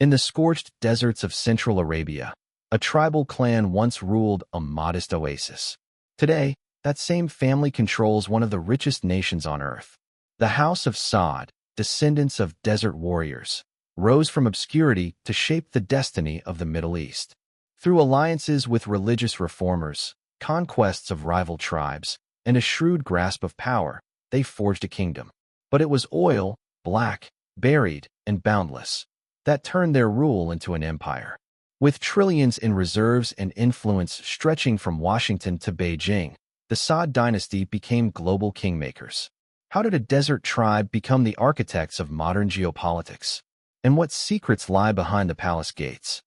In the scorched deserts of central Arabia, a tribal clan once ruled a modest oasis. Today, that same family controls one of the richest nations on earth. The House of Saud, descendants of desert warriors, rose from obscurity to shape the destiny of the Middle East. Through alliances with religious reformers, conquests of rival tribes, and a shrewd grasp of power, they forged a kingdom. But it was oil, black, buried, and boundless, that turned their rule into an empire. With trillions in reserves and influence stretching from Washington to Beijing, the Saud dynasty became global kingmakers. How did a desert tribe become the architects of modern geopolitics? And what secrets lie behind the palace gates?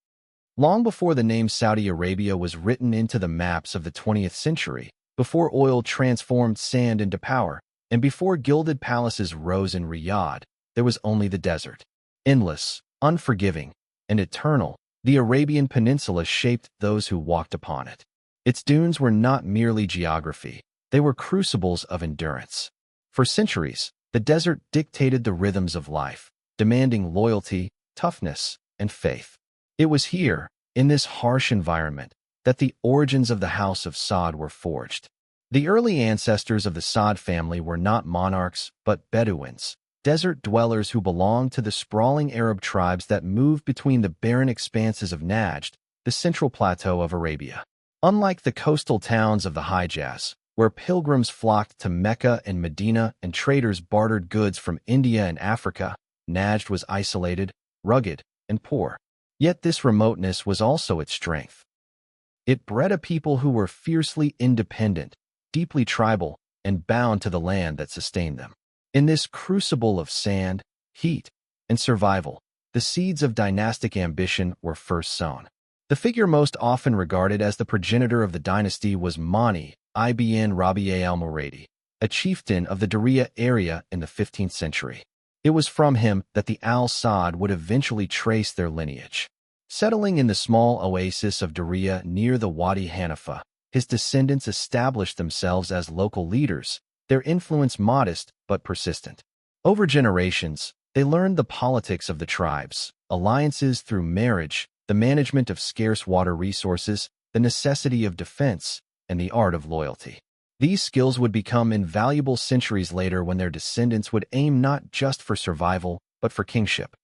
Long before the name Saudi Arabia was written into the maps of the 20th century, before oil transformed sand into power, and before gilded palaces rose in Riyadh, there was only the desert. Endless, unforgiving, and eternal, the Arabian Peninsula shaped those who walked upon it. Its dunes were not merely geography, they were crucibles of endurance. For centuries, the desert dictated the rhythms of life, demanding loyalty, toughness, and faith. It was here, in this harsh environment, that the origins of the House of Saud were forged. The early ancestors of the Saud family were not monarchs, but Bedouins, desert dwellers who belonged to the sprawling Arab tribes that moved between the barren expanses of Najd, the central plateau of Arabia. Unlike the coastal towns of the Hijaz, where pilgrims flocked to Mecca and Medina and traders bartered goods from India and Africa, Najd was isolated, rugged, and poor. Yet this remoteness was also its strength. It bred a people who were fiercely independent, deeply tribal, and bound to the land that sustained them. In this crucible of sand, heat, and survival, the seeds of dynastic ambition were first sown. The figure most often regarded as the progenitor of the dynasty was Mani ibn Rabi'a al-Muradi, a chieftain of the Diriyah area in the 15th century. It was from him that the al-Saud would eventually trace their lineage. Settling in the small oasis of Diriyah near the Wadi Hanifa, his descendants established themselves as local leaders, their influence modest but persistent. Over generations, they learned the politics of the tribes, alliances through marriage, the management of scarce water resources, the necessity of defense, and the art of loyalty. These skills would become invaluable centuries later when their descendants would aim not just for survival, but for kingship.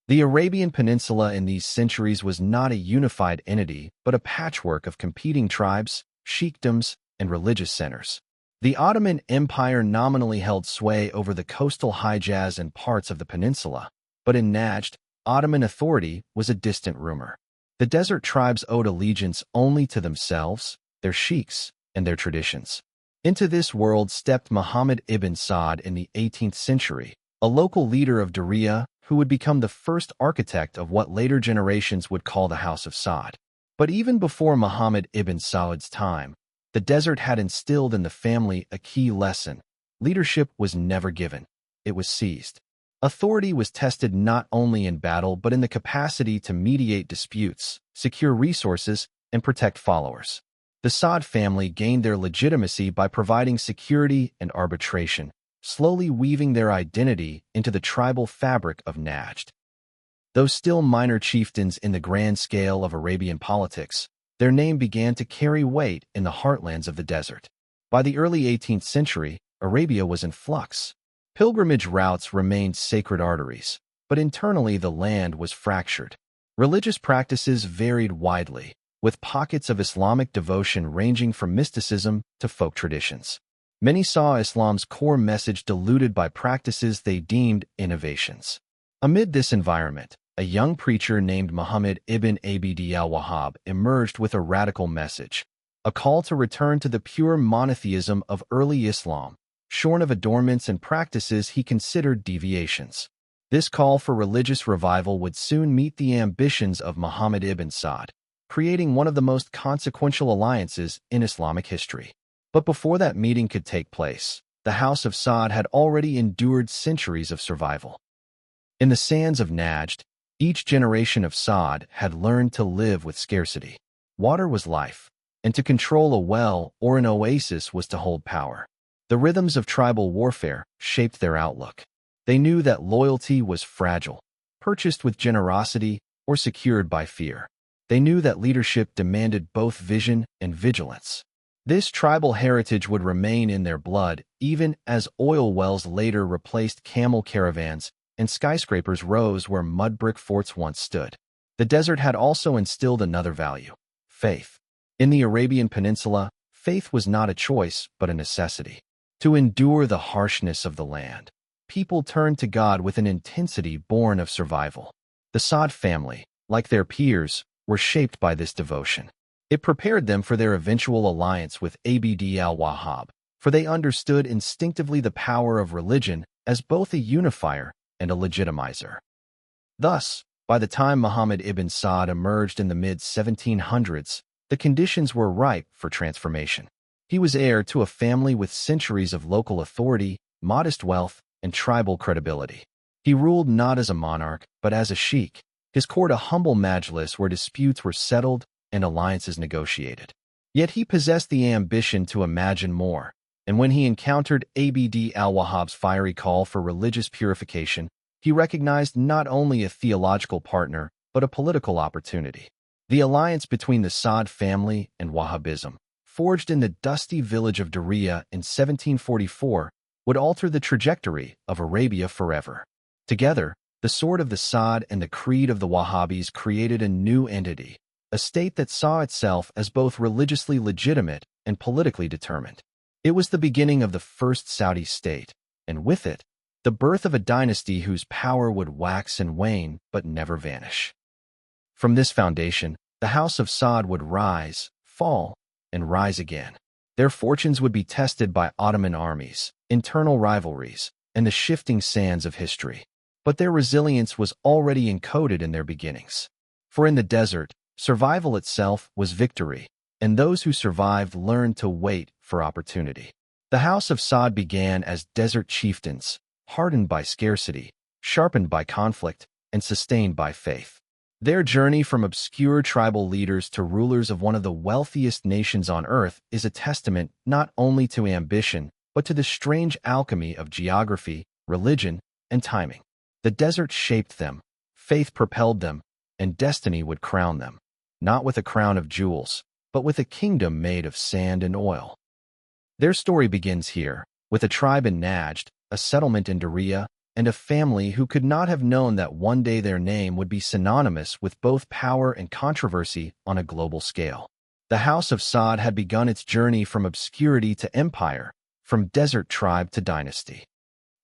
The Arabian Peninsula in these centuries was not a unified entity, but a patchwork of competing tribes, sheikdoms, and religious centers. The Ottoman Empire nominally held sway over the coastal Hijaz and parts of the peninsula, but in Najd, Ottoman authority was a distant rumor. The desert tribes owed allegiance only to themselves, their sheiks, and their traditions. Into this world stepped Muhammad ibn Saud in the 18th century, a local leader of Diriyah who would become the first architect of what later generations would call the House of Saud. But even before Muhammad ibn Saud's time, the desert had instilled in the family a key lesson. Leadership was never given, it was seized. Authority was tested not only in battle but in the capacity to mediate disputes, secure resources, and protect followers. The Saud family gained their legitimacy by providing security and arbitration, slowly weaving their identity into the tribal fabric of Najd. Though still minor chieftains in the grand scale of Arabian politics, their name began to carry weight in the heartlands of the desert. By the early 18th century, Arabia was in flux. Pilgrimage routes remained sacred arteries, but internally the land was fractured. Religious practices varied widely, with pockets of Islamic devotion ranging from mysticism to folk traditions. Many saw Islam's core message diluted by practices they deemed innovations. Amid this environment, a young preacher named Muhammad ibn Abd al-Wahhab emerged with a radical message, a call to return to the pure monotheism of early Islam, shorn of adornments and practices he considered deviations. This call for religious revival would soon meet the ambitions of Muhammad ibn Saud, creating one of the most consequential alliances in Islamic history. But before that meeting could take place, the House of Saud had already endured centuries of survival. In the sands of Najd, each generation of Saud had learned to live with scarcity. Water was life, and to control a well or an oasis was to hold power. The rhythms of tribal warfare shaped their outlook. They knew that loyalty was fragile, purchased with generosity or secured by fear. They knew that leadership demanded both vision and vigilance. This tribal heritage would remain in their blood even as oil wells later replaced camel caravans and skyscrapers rose where mud brick forts once stood. The desert had also instilled another value: faith. In the Arabian Peninsula, faith was not a choice but a necessity. To endure the harshness of the land, people turned to God with an intensity born of survival. The Saud family, like their peers, were shaped by this devotion. It prepared them for their eventual alliance with Abd al-Wahhab, for they understood instinctively the power of religion as both a unifier and a legitimizer. Thus, by the time Muhammad ibn Saud emerged in the mid-1700s, the conditions were ripe for transformation. He was heir to a family with centuries of local authority, modest wealth, and tribal credibility. He ruled not as a monarch, but as a sheikh, his court a humble majlis where disputes were settled and alliances negotiated. Yet he possessed the ambition to imagine more, and when he encountered Abd al-Wahhab's fiery call for religious purification, he recognized not only a theological partner, but a political opportunity. The alliance between the Saud family and Wahhabism, forged in the dusty village of Diriyah in 1744, would alter the trajectory of Arabia forever. Together, the sword of the Saud and the creed of the Wahhabis created a new entity, a state that saw itself as both religiously legitimate and politically determined. It was the beginning of the first Saudi state, and with it, the birth of a dynasty whose power would wax and wane but never vanish. From this foundation, the House of Saud would rise, fall, and rise again. Their fortunes would be tested by Ottoman armies, internal rivalries, and the shifting sands of history. But their resilience was already encoded in their beginnings. For in the desert, survival itself was victory, and those who survived learned to wait for opportunity. The House of Saud began as desert chieftains, hardened by scarcity, sharpened by conflict, and sustained by faith. Their journey from obscure tribal leaders to rulers of one of the wealthiest nations on earth is a testament not only to ambition, but to the strange alchemy of geography, religion, and timing. The desert shaped them, faith propelled them, and destiny would crown them, not with a crown of jewels, but with a kingdom made of sand and oil. Their story begins here, with a tribe in Najd, a settlement in Diriyah, and a family who could not have known that one day their name would be synonymous with both power and controversy on a global scale. The House of Saud had begun its journey from obscurity to empire, from desert tribe to dynasty.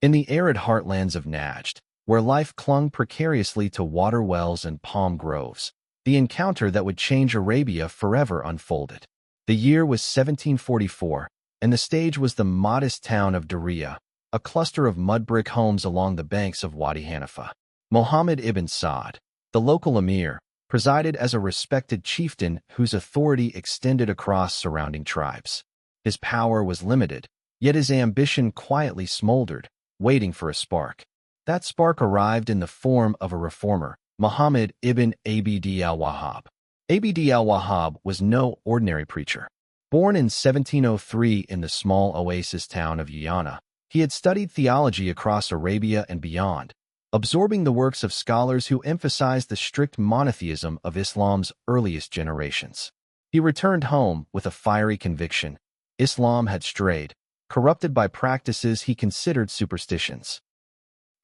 In the arid heartlands of Najd, where life clung precariously to water wells and palm groves, the encounter that would change Arabia forever unfolded. The year was 1744, and the stage was the modest town of Diriyah, a cluster of mud brick homes along the banks of Wadi Hanifa. Muhammad ibn Saud, the local emir, presided as a respected chieftain whose authority extended across surrounding tribes. His power was limited, yet his ambition quietly smoldered, waiting for a spark. That spark arrived in the form of a reformer, Muhammad ibn Abd al-Wahhab. Abd al-Wahhab was no ordinary preacher. Born in 1703 in the small oasis town of Uyana, he had studied theology across Arabia and beyond, absorbing the works of scholars who emphasized the strict monotheism of Islam's earliest generations. He returned home with a fiery conviction: Islam had strayed, corrupted by practices he considered superstitions.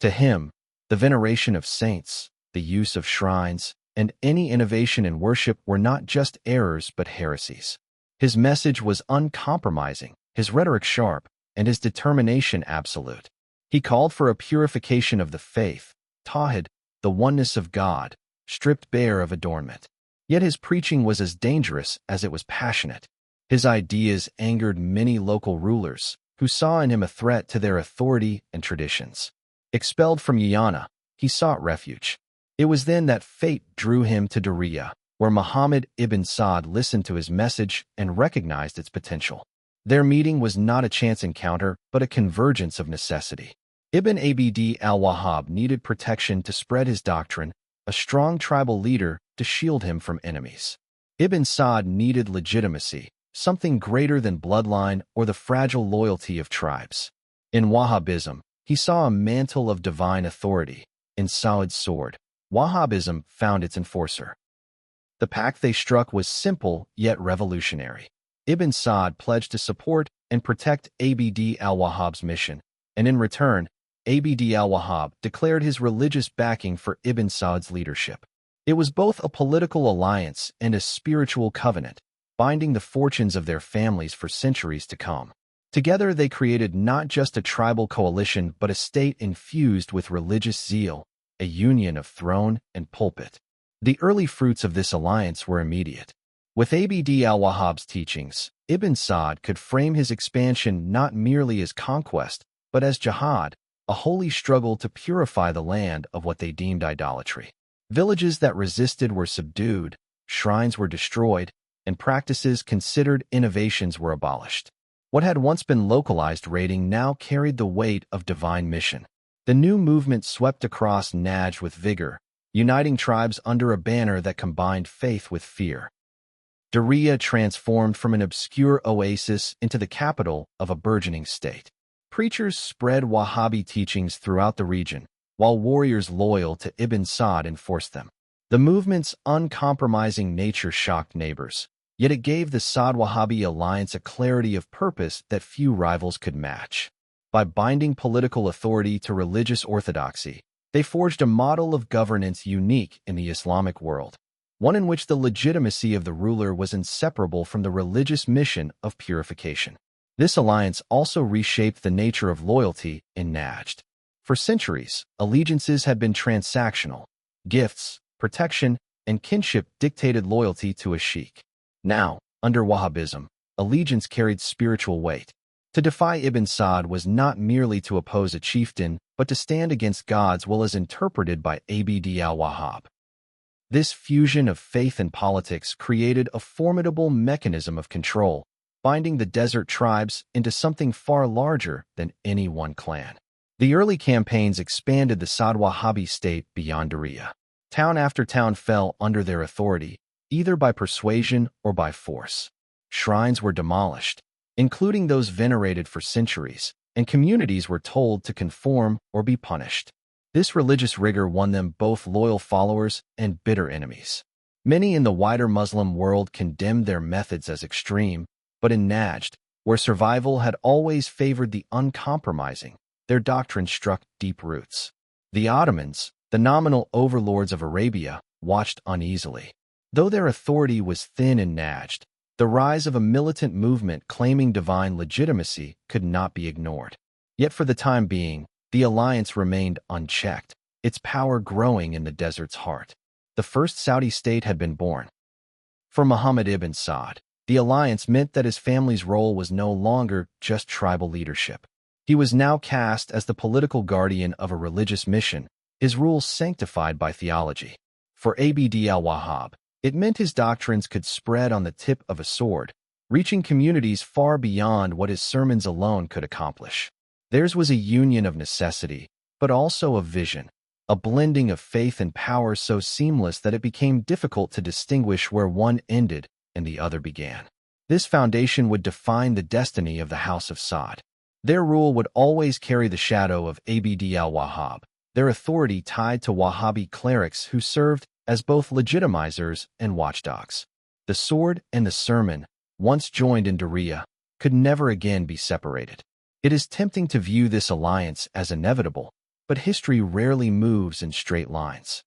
To him, the veneration of saints, the use of shrines, and any innovation in worship were not just errors but heresies. His message was uncompromising, his rhetoric sharp, and his determination absolute. He called for a purification of the faith, Tawhid, the oneness of God, stripped bare of adornment. Yet his preaching was as dangerous as it was passionate. His ideas angered many local rulers, who saw in him a threat to their authority and traditions. Expelled from Uyana, he sought refuge. It was then that fate drew him to Diriyah, where Muhammad ibn Saud listened to his message and recognized its potential. Their meeting was not a chance encounter, but a convergence of necessity. Ibn Abd al-Wahhab needed protection to spread his doctrine, a strong tribal leader to shield him from enemies. Ibn Saud needed legitimacy, something greater than bloodline or the fragile loyalty of tribes. In Wahhabism, he saw a mantle of divine authority. In Saud's sword, Wahhabism found its enforcer. The pact they struck was simple yet revolutionary. Ibn Saud pledged to support and protect Abd al-Wahhab's mission, and in return, Abd al-Wahhab declared his religious backing for Ibn Saud's leadership. It was both a political alliance and a spiritual covenant, binding the fortunes of their families for centuries to come. Together they created not just a tribal coalition but a state infused with religious zeal, a union of throne and pulpit. The early fruits of this alliance were immediate. With Abd al-Wahhab's teachings, Ibn Saud could frame his expansion not merely as conquest, but as jihad, a holy struggle to purify the land of what they deemed idolatry. Villages that resisted were subdued, shrines were destroyed, and practices considered innovations were abolished. What had once been localized raiding now carried the weight of divine mission. The new movement swept across Najd with vigor, uniting tribes under a banner that combined faith with fear. Diriyah transformed from an obscure oasis into the capital of a burgeoning state. Preachers spread Wahhabi teachings throughout the region, while warriors loyal to Ibn Saud enforced them. The movement's uncompromising nature shocked neighbors, yet it gave the Saud-Wahhabi alliance a clarity of purpose that few rivals could match. By binding political authority to religious orthodoxy, they forged a model of governance unique in the Islamic world, one in which the legitimacy of the ruler was inseparable from the religious mission of purification. This alliance also reshaped the nature of loyalty in Najd. For centuries, allegiances had been transactional. Gifts, protection, and kinship dictated loyalty to a sheikh. Now, under Wahhabism, allegiance carried spiritual weight. To defy Ibn Saud was not merely to oppose a chieftain, but to stand against God's will as interpreted by Abd al-Wahhab. This fusion of faith and politics created a formidable mechanism of control, binding the desert tribes into something far larger than any one clan. The early campaigns expanded the Saud-Wahhabi state beyond Diriyah. Town after town fell under their authority, either by persuasion or by force. Shrines were demolished, including those venerated for centuries, and communities were told to conform or be punished. This religious rigor won them both loyal followers and bitter enemies. Many in the wider Muslim world condemned their methods as extreme, but in Najd, where survival had always favored the uncompromising, their doctrine struck deep roots. The Ottomans, the nominal overlords of Arabia, watched uneasily. Though their authority was thin in Najd, the rise of a militant movement claiming divine legitimacy could not be ignored. Yet for the time being, the alliance remained unchecked, its power growing in the desert's heart. The first Saudi state had been born. For Muhammad ibn Saud, the alliance meant that his family's role was no longer just tribal leadership. He was now cast as the political guardian of a religious mission, his rule sanctified by theology. For Abd al-Wahhab, it meant his doctrines could spread on the tip of a sword, reaching communities far beyond what his sermons alone could accomplish. Theirs was a union of necessity, but also of vision, a blending of faith and power so seamless that it became difficult to distinguish where one ended and the other began. This foundation would define the destiny of the House of Saud. Their rule would always carry the shadow of Abd al-Wahhab, their authority tied to Wahhabi clerics who served as both legitimizers and watchdogs. The sword and the sermon, once joined in Diriyah, could never again be separated. It is tempting to view this alliance as inevitable, but history rarely moves in straight lines.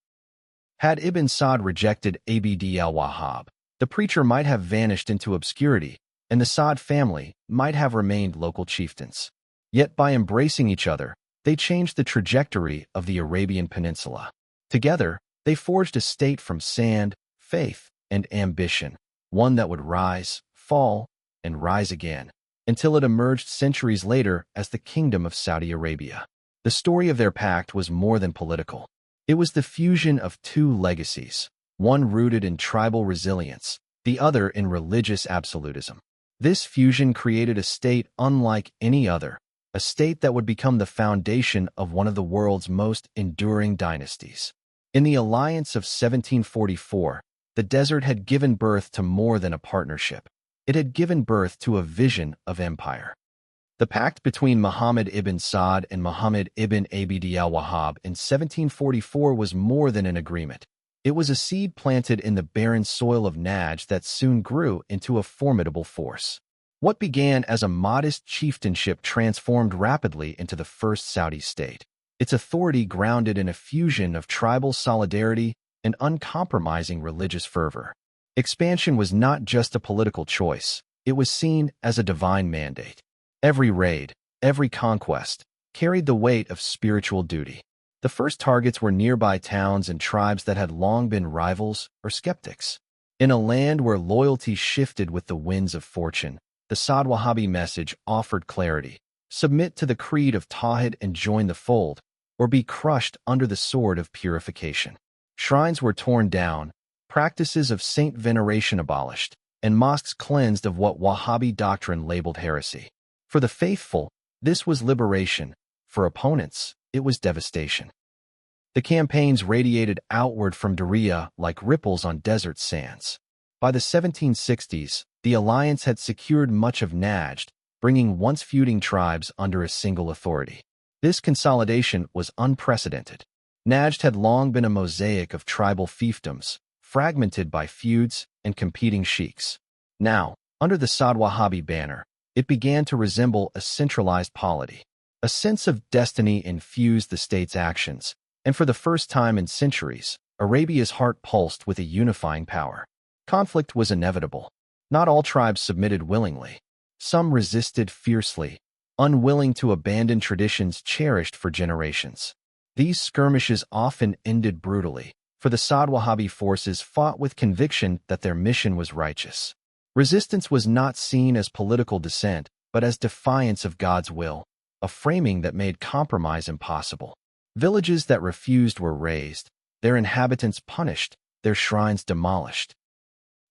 Had Ibn Saud rejected Abd al-Wahhab, the preacher might have vanished into obscurity, and the Saud family might have remained local chieftains. Yet by embracing each other, they changed the trajectory of the Arabian Peninsula. Together, they forged a state from sand, faith, and ambition, one that would rise, fall, and rise again, until it emerged centuries later as the Kingdom of Saudi Arabia. The story of their pact was more than political. It was the fusion of two legacies, one rooted in tribal resilience, the other in religious absolutism. This fusion created a state unlike any other, a state that would become the foundation of one of the world's most enduring dynasties. In the alliance of 1744, the desert had given birth to more than a partnership. It had given birth to a vision of empire. The pact between Muhammad ibn Saud and Muhammad ibn Abd al-Wahhab in 1744 was more than an agreement. It was a seed planted in the barren soil of Najd that soon grew into a formidable force. What began as a modest chieftainship transformed rapidly into the first Saudi state, its authority grounded in a fusion of tribal solidarity and uncompromising religious fervor. Expansion was not just a political choice, it was seen as a divine mandate. Every raid, every conquest, carried the weight of spiritual duty. The first targets were nearby towns and tribes that had long been rivals or skeptics. In a land where loyalty shifted with the winds of fortune, the Saud Wahhabi message offered clarity. Submit to the creed of Tawhid and join the fold, or be crushed under the sword of purification. Shrines were torn down, practices of saint veneration abolished, and mosques cleansed of what Wahhabi doctrine labeled heresy. For the faithful, this was liberation. For opponents, it was devastation. The campaigns radiated outward from Diriyah like ripples on desert sands. By the 1760s, the alliance had secured much of Najd, bringing once feuding tribes under a single authority. This consolidation was unprecedented. Najd had long been a mosaic of tribal fiefdoms, fragmented by feuds and competing sheikhs. Now, under the Saud Wahhabi banner, it began to resemble a centralized polity. A sense of destiny infused the state's actions, and for the first time in centuries, Arabia's heart pulsed with a unifying power. Conflict was inevitable. Not all tribes submitted willingly. Some resisted fiercely, unwilling to abandon traditions cherished for generations. These skirmishes often ended brutally, for the Saud Wahhabi forces fought with conviction that their mission was righteous. Resistance was not seen as political dissent, but as defiance of God's will, a framing that made compromise impossible. Villages that refused were razed, their inhabitants punished, their shrines demolished.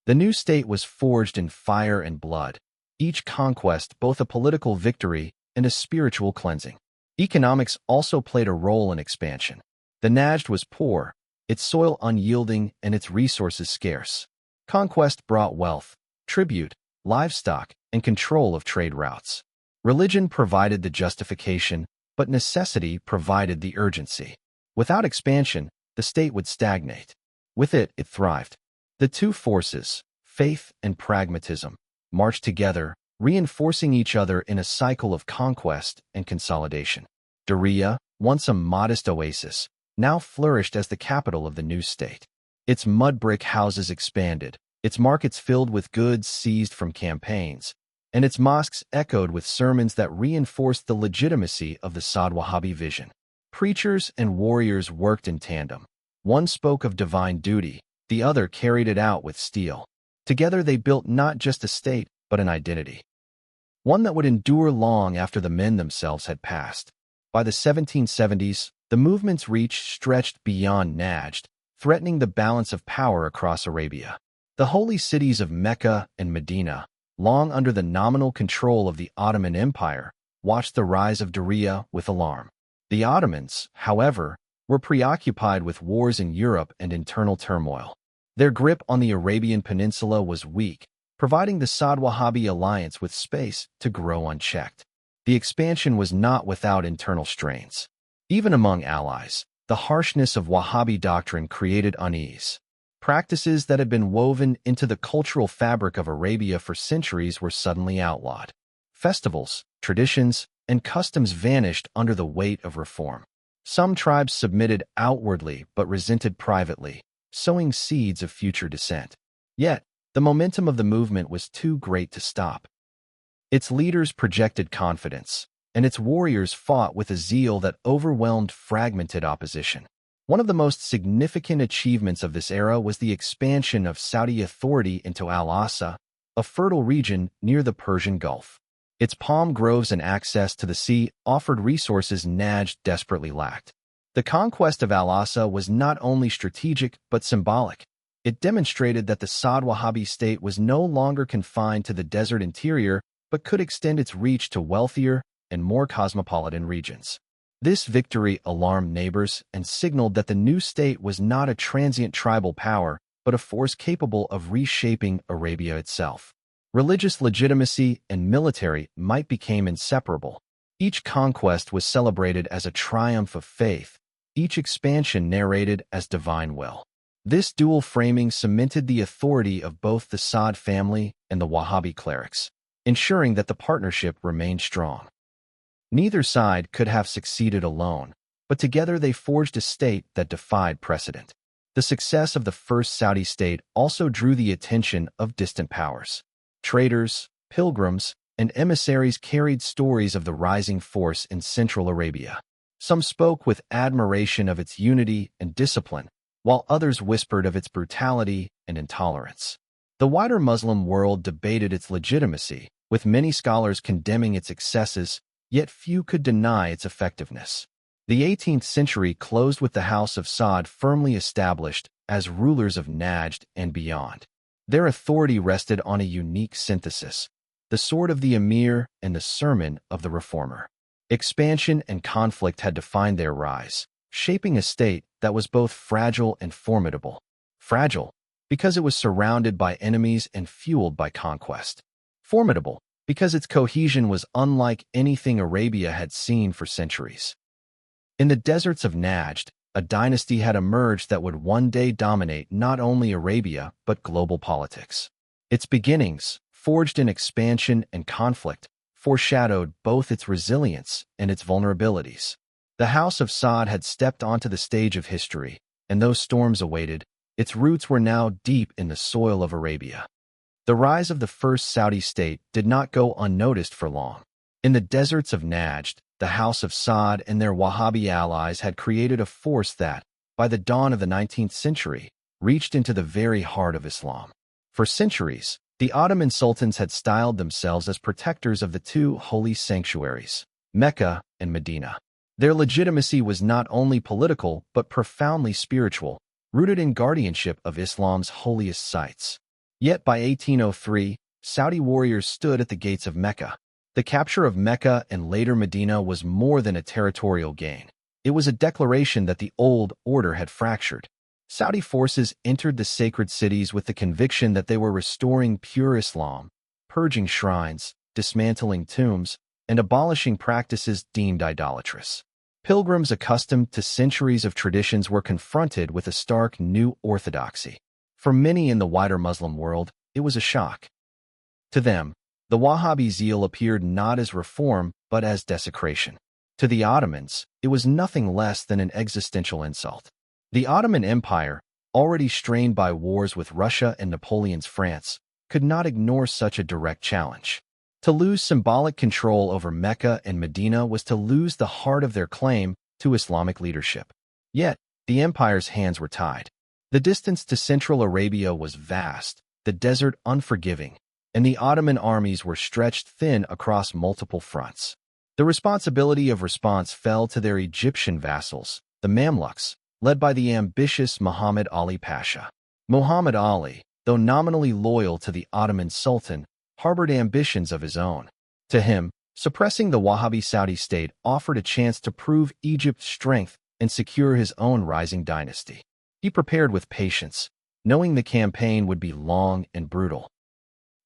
The new state was forged in fire and blood, each conquest both a political victory and a spiritual cleansing. Economics also played a role in expansion. The Najd was poor, its soil unyielding and its resources scarce. Conquest brought wealth, tribute, livestock, and control of trade routes. Religion provided the justification, but necessity provided the urgency. Without expansion, the state would stagnate. With it, it thrived. The two forces, faith and pragmatism, marched together, reinforcing each other in a cycle of conquest and consolidation. Diriyah, once a modest oasis, now flourished as the capital of the new state. Its mud brick houses expanded, its markets filled with goods seized from campaigns, and its mosques echoed with sermons that reinforced the legitimacy of the Saud Wahhabi vision. Preachers and warriors worked in tandem. One spoke of divine duty, the other carried it out with steel. Together they built not just a state, but an identity. One that would endure long after the men themselves had passed. By the 1770s, the movement's reach stretched beyond Najd, threatening the balance of power across Arabia. The holy cities of Mecca and Medina, long under the nominal control of the Ottoman Empire, watched the rise of Diriyah with alarm. The Ottomans, however, were preoccupied with wars in Europe and internal turmoil. Their grip on the Arabian Peninsula was weak, providing the Saud Wahhabi alliance with space to grow unchecked. The expansion was not without internal strains. Even among allies, the harshness of Wahhabi doctrine created unease. Practices that had been woven into the cultural fabric of Arabia for centuries were suddenly outlawed. Festivals, traditions, and customs vanished under the weight of reform. Some tribes submitted outwardly but resented privately, sowing seeds of future dissent. Yet, the momentum of the movement was too great to stop. Its leaders projected confidence, and its warriors fought with a zeal that overwhelmed fragmented opposition. One of the most significant achievements of this era was the expansion of Saudi authority into Al-Asa, a fertile region near the Persian Gulf. Its palm groves and access to the sea offered resources Najd desperately lacked. The conquest of Al-Asa was not only strategic but symbolic. It demonstrated that the Saud Wahhabi state was no longer confined to the desert interior but could extend its reach to wealthier and more cosmopolitan regions. This victory alarmed neighbors and signaled that the new state was not a transient tribal power, but a force capable of reshaping Arabia itself. Religious legitimacy and military might became inseparable. Each conquest was celebrated as a triumph of faith, each expansion narrated as divine will. This dual framing cemented the authority of both the Saud family and the Wahhabi clerics, ensuring that the partnership remained strong. Neither side could have succeeded alone, but together they forged a state that defied precedent. The success of the first Saudi state also drew the attention of distant powers. Traders, pilgrims, and emissaries carried stories of the rising force in Central Arabia. Some spoke with admiration of its unity and discipline, while others whispered of its brutality and intolerance. The wider Muslim world debated its legitimacy, with many scholars condemning its excesses, yet few could deny its effectiveness. The 18th century closed with the House of Saud firmly established as rulers of Najd and beyond. Their authority rested on a unique synthesis: the sword of the emir and the sermon of the reformer. Expansion and conflict had defined their rise, shaping a state that was both fragile and formidable. Fragile, because it was surrounded by enemies and fueled by conquest. Formidable, because its cohesion was unlike anything Arabia had seen for centuries. In the deserts of Najd, a dynasty had emerged that would one day dominate not only Arabia but global politics. Its beginnings, forged in expansion and conflict, foreshadowed both its resilience and its vulnerabilities. The House of Saud had stepped onto the stage of history, and though storms awaited, its roots were now deep in the soil of Arabia. The rise of the first Saudi state did not go unnoticed for long. In the deserts of Najd, the House of Saud and their Wahhabi allies had created a force that, by the dawn of the 19th century, reached into the very heart of Islam. For centuries, the Ottoman sultans had styled themselves as protectors of the two holy sanctuaries, Mecca and Medina. Their legitimacy was not only political but profoundly spiritual, rooted in guardianship of Islam's holiest sites. Yet by 1803, Saudi warriors stood at the gates of Mecca. The capture of Mecca and later Medina was more than a territorial gain. It was a declaration that the old order had fractured. Saudi forces entered the sacred cities with the conviction that they were restoring pure Islam, purging shrines, dismantling tombs, and abolishing practices deemed idolatrous. Pilgrims accustomed to centuries of traditions were confronted with a stark new orthodoxy. For many in the wider Muslim world, it was a shock. To them, the Wahhabi zeal appeared not as reform but as desecration. To the Ottomans, it was nothing less than an existential insult. The Ottoman Empire, already strained by wars with Russia and Napoleon's France, could not ignore such a direct challenge. To lose symbolic control over Mecca and Medina was to lose the heart of their claim to Islamic leadership. Yet, the empire's hands were tied. The distance to Central Arabia was vast, the desert unforgiving, and the Ottoman armies were stretched thin across multiple fronts. The responsibility of response fell to their Egyptian vassals, the Mamluks, led by the ambitious Muhammad Ali Pasha. Muhammad Ali, though nominally loyal to the Ottoman Sultan, harbored ambitions of his own. To him, suppressing the Wahhabi Saudi state offered a chance to prove Egypt's strength and secure his own rising dynasty. He prepared with patience, knowing the campaign would be long and brutal.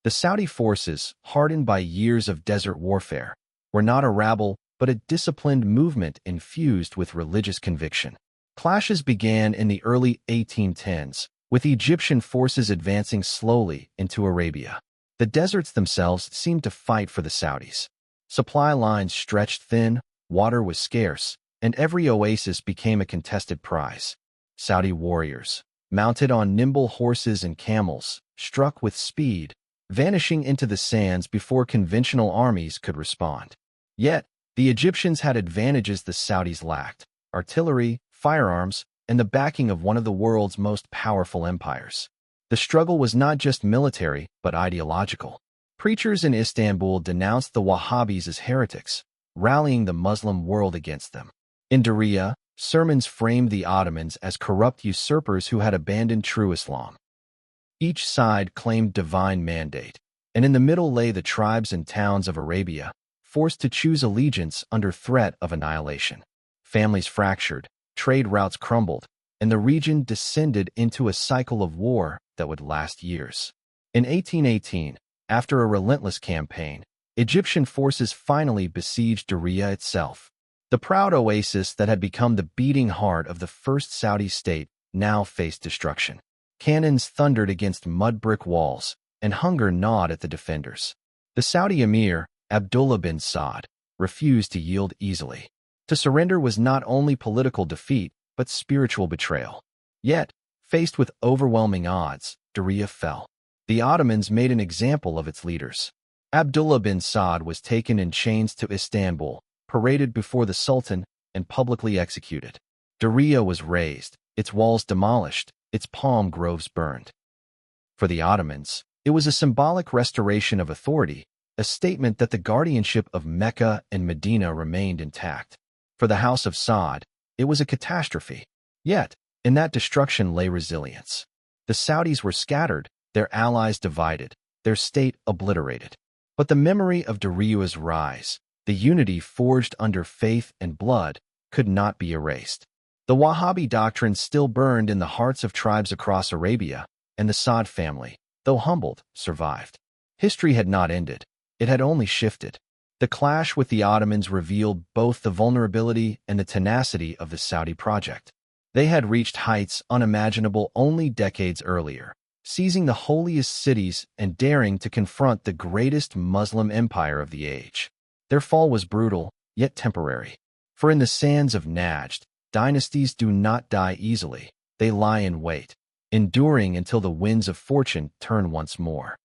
The Saudi forces, hardened by years of desert warfare, were not a rabble but a disciplined movement infused with religious conviction. Clashes began in the early 1810s, with Egyptian forces advancing slowly into Arabia. The deserts themselves seemed to fight for the Saudis. Supply lines stretched thin, water was scarce, and every oasis became a contested prize. Saudi warriors, mounted on nimble horses and camels, struck with speed, vanishing into the sands before conventional armies could respond. Yet, the Egyptians had advantages the Saudis lacked: artillery, firearms, and the backing of one of the world's most powerful empires. The struggle was not just military, but ideological. Preachers in Istanbul denounced the Wahhabis as heretics, rallying the Muslim world against them. In Diriyah, sermons framed the Ottomans as corrupt usurpers who had abandoned true Islam. Each side claimed divine mandate, and in the middle lay the tribes and towns of Arabia, forced to choose allegiance under threat of annihilation. Families fractured, trade routes crumbled, and the region descended into a cycle of war that would last years. In 1818, After a relentless campaign, Egyptian forces finally besieged Diriyah itself. The proud oasis that had become the beating heart of the first Saudi state now faced destruction. Cannons thundered against mud brick walls, and hunger gnawed at the defenders. The Saudi emir, Abdullah bin Saud, refused to yield easily. To surrender was not only political defeat, but spiritual betrayal. Yet, faced with overwhelming odds, Diriyah fell. The Ottomans made an example of its leaders. Abdullah bin Saud was taken in chains to Istanbul, paraded before the Sultan, and publicly executed. Diriyah was razed, its walls demolished, its palm groves burned. For the Ottomans, it was a symbolic restoration of authority, a statement that the guardianship of Mecca and Medina remained intact. For the House of Saud, it was a catastrophe. Yet, in that destruction lay resilience. The Saudis were scattered, their allies divided, their state obliterated. But the memory of Diriyah's rise, the unity forged under faith and blood, could not be erased. The Wahhabi doctrine still burned in the hearts of tribes across Arabia, and the Saud family, though humbled, survived. History had not ended. It had only shifted. The clash with the Ottomans revealed both the vulnerability and the tenacity of the Saudi project. They had reached heights unimaginable only decades earlier, seizing the holiest cities and daring to confront the greatest Muslim empire of the age. Their fall was brutal, yet temporary. For in the sands of Najd, dynasties do not die easily. They lie in wait, enduring until the winds of fortune turn once more.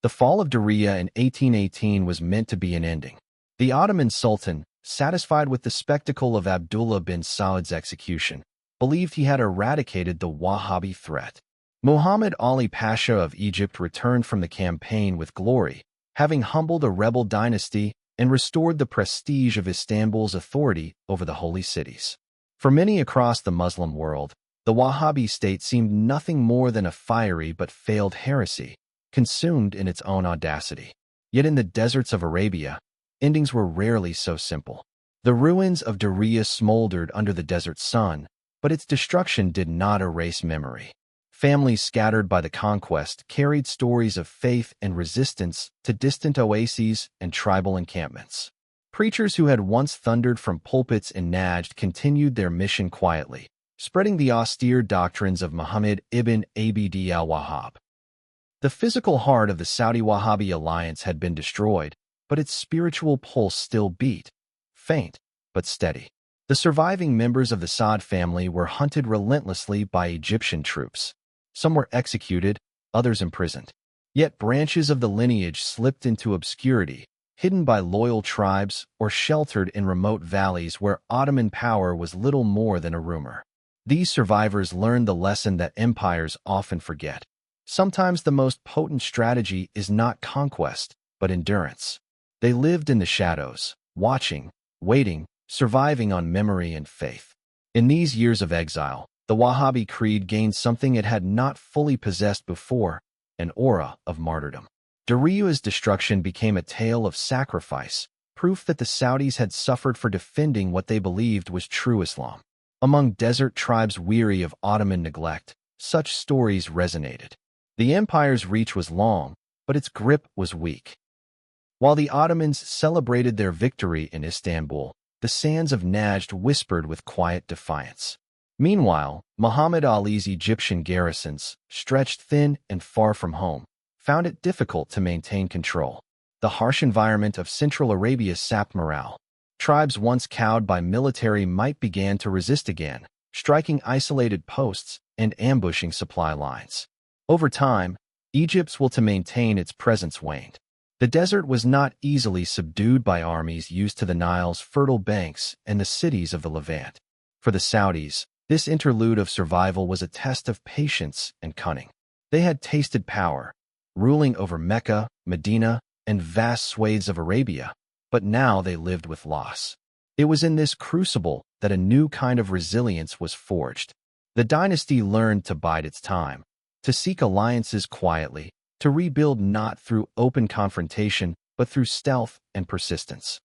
The fall of Diriyah in 1818 was meant to be an ending. The Ottoman Sultan, satisfied with the spectacle of Abdullah bin Saud's execution, believed he had eradicated the Wahhabi threat. Muhammad Ali Pasha of Egypt returned from the campaign with glory, having humbled a rebel dynasty and restored the prestige of Istanbul's authority over the holy cities. For many across the Muslim world, the Wahhabi state seemed nothing more than a fiery but failed heresy, consumed in its own audacity. Yet in the deserts of Arabia, endings were rarely so simple. The ruins of Diriyah smoldered under the desert sun, but its destruction did not erase memory. Families scattered by the conquest carried stories of faith and resistance to distant oases and tribal encampments. Preachers who had once thundered from pulpits in Najd continued their mission quietly, spreading the austere doctrines of Muhammad ibn Abd al-Wahhab. The physical heart of the Saudi-Wahhabi alliance had been destroyed, but its spiritual pulse still beat, faint but steady. The surviving members of the Saud family were hunted relentlessly by Egyptian troops. Some were executed, others imprisoned. Yet branches of the lineage slipped into obscurity, hidden by loyal tribes or sheltered in remote valleys where Ottoman power was little more than a rumor. These survivors learned the lesson that empires often forget. Sometimes the most potent strategy is not conquest, but endurance. They lived in the shadows, watching, waiting, surviving on memory and faith. In these years of exile, the Wahhabi creed gained something it had not fully possessed before, an aura of martyrdom. Diriyah's destruction became a tale of sacrifice, proof that the Saudis had suffered for defending what they believed was true Islam. Among desert tribes weary of Ottoman neglect, such stories resonated. The empire's reach was long, but its grip was weak. While the Ottomans celebrated their victory in Istanbul, the sands of Najd whispered with quiet defiance. Meanwhile, Muhammad Ali's Egyptian garrisons, stretched thin and far from home, found it difficult to maintain control. The harsh environment of Central Arabia sapped morale. Tribes once cowed by military might began to resist again, striking isolated posts and ambushing supply lines. Over time, Egypt's will to maintain its presence waned. The desert was not easily subdued by armies used to the Nile's fertile banks and the cities of the Levant. For the Saudis, this interlude of survival was a test of patience and cunning. They had tasted power, ruling over Mecca, Medina, and vast swathes of Arabia, but now they lived with loss. It was in this crucible that a new kind of resilience was forged. The dynasty learned to bide its time, to seek alliances quietly, to rebuild not through open confrontation, but through stealth and persistence.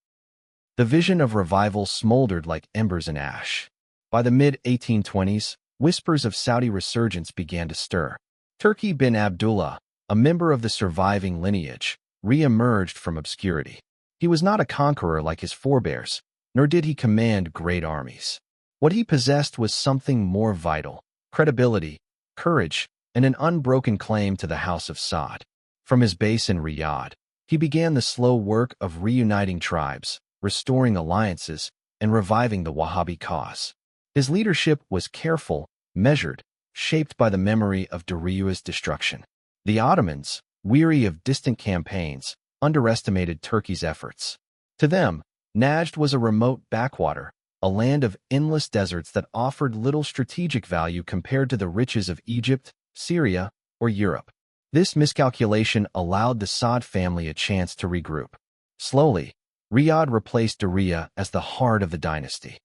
The vision of revival smoldered like embers in ash. By the mid-1820s, whispers of Saudi resurgence began to stir. Turki bin Abdullah, a member of the surviving lineage, re-emerged from obscurity. He was not a conqueror like his forebears, nor did he command great armies. What he possessed was something more vital: credibility, courage, and an unbroken claim to the House of Saud. From his base in Riyadh, he began the slow work of reuniting tribes, restoring alliances, and reviving the Wahhabi cause. His leadership was careful, measured, shaped by the memory of Dariu's destruction. The Ottomans, weary of distant campaigns, underestimated Turkey's efforts. To them, Najd was a remote backwater, a land of endless deserts that offered little strategic value compared to the riches of Egypt, Syria, or Europe. This miscalculation allowed the Saud family a chance to regroup. Slowly, Riyadh replaced Daria as the heart of the dynasty.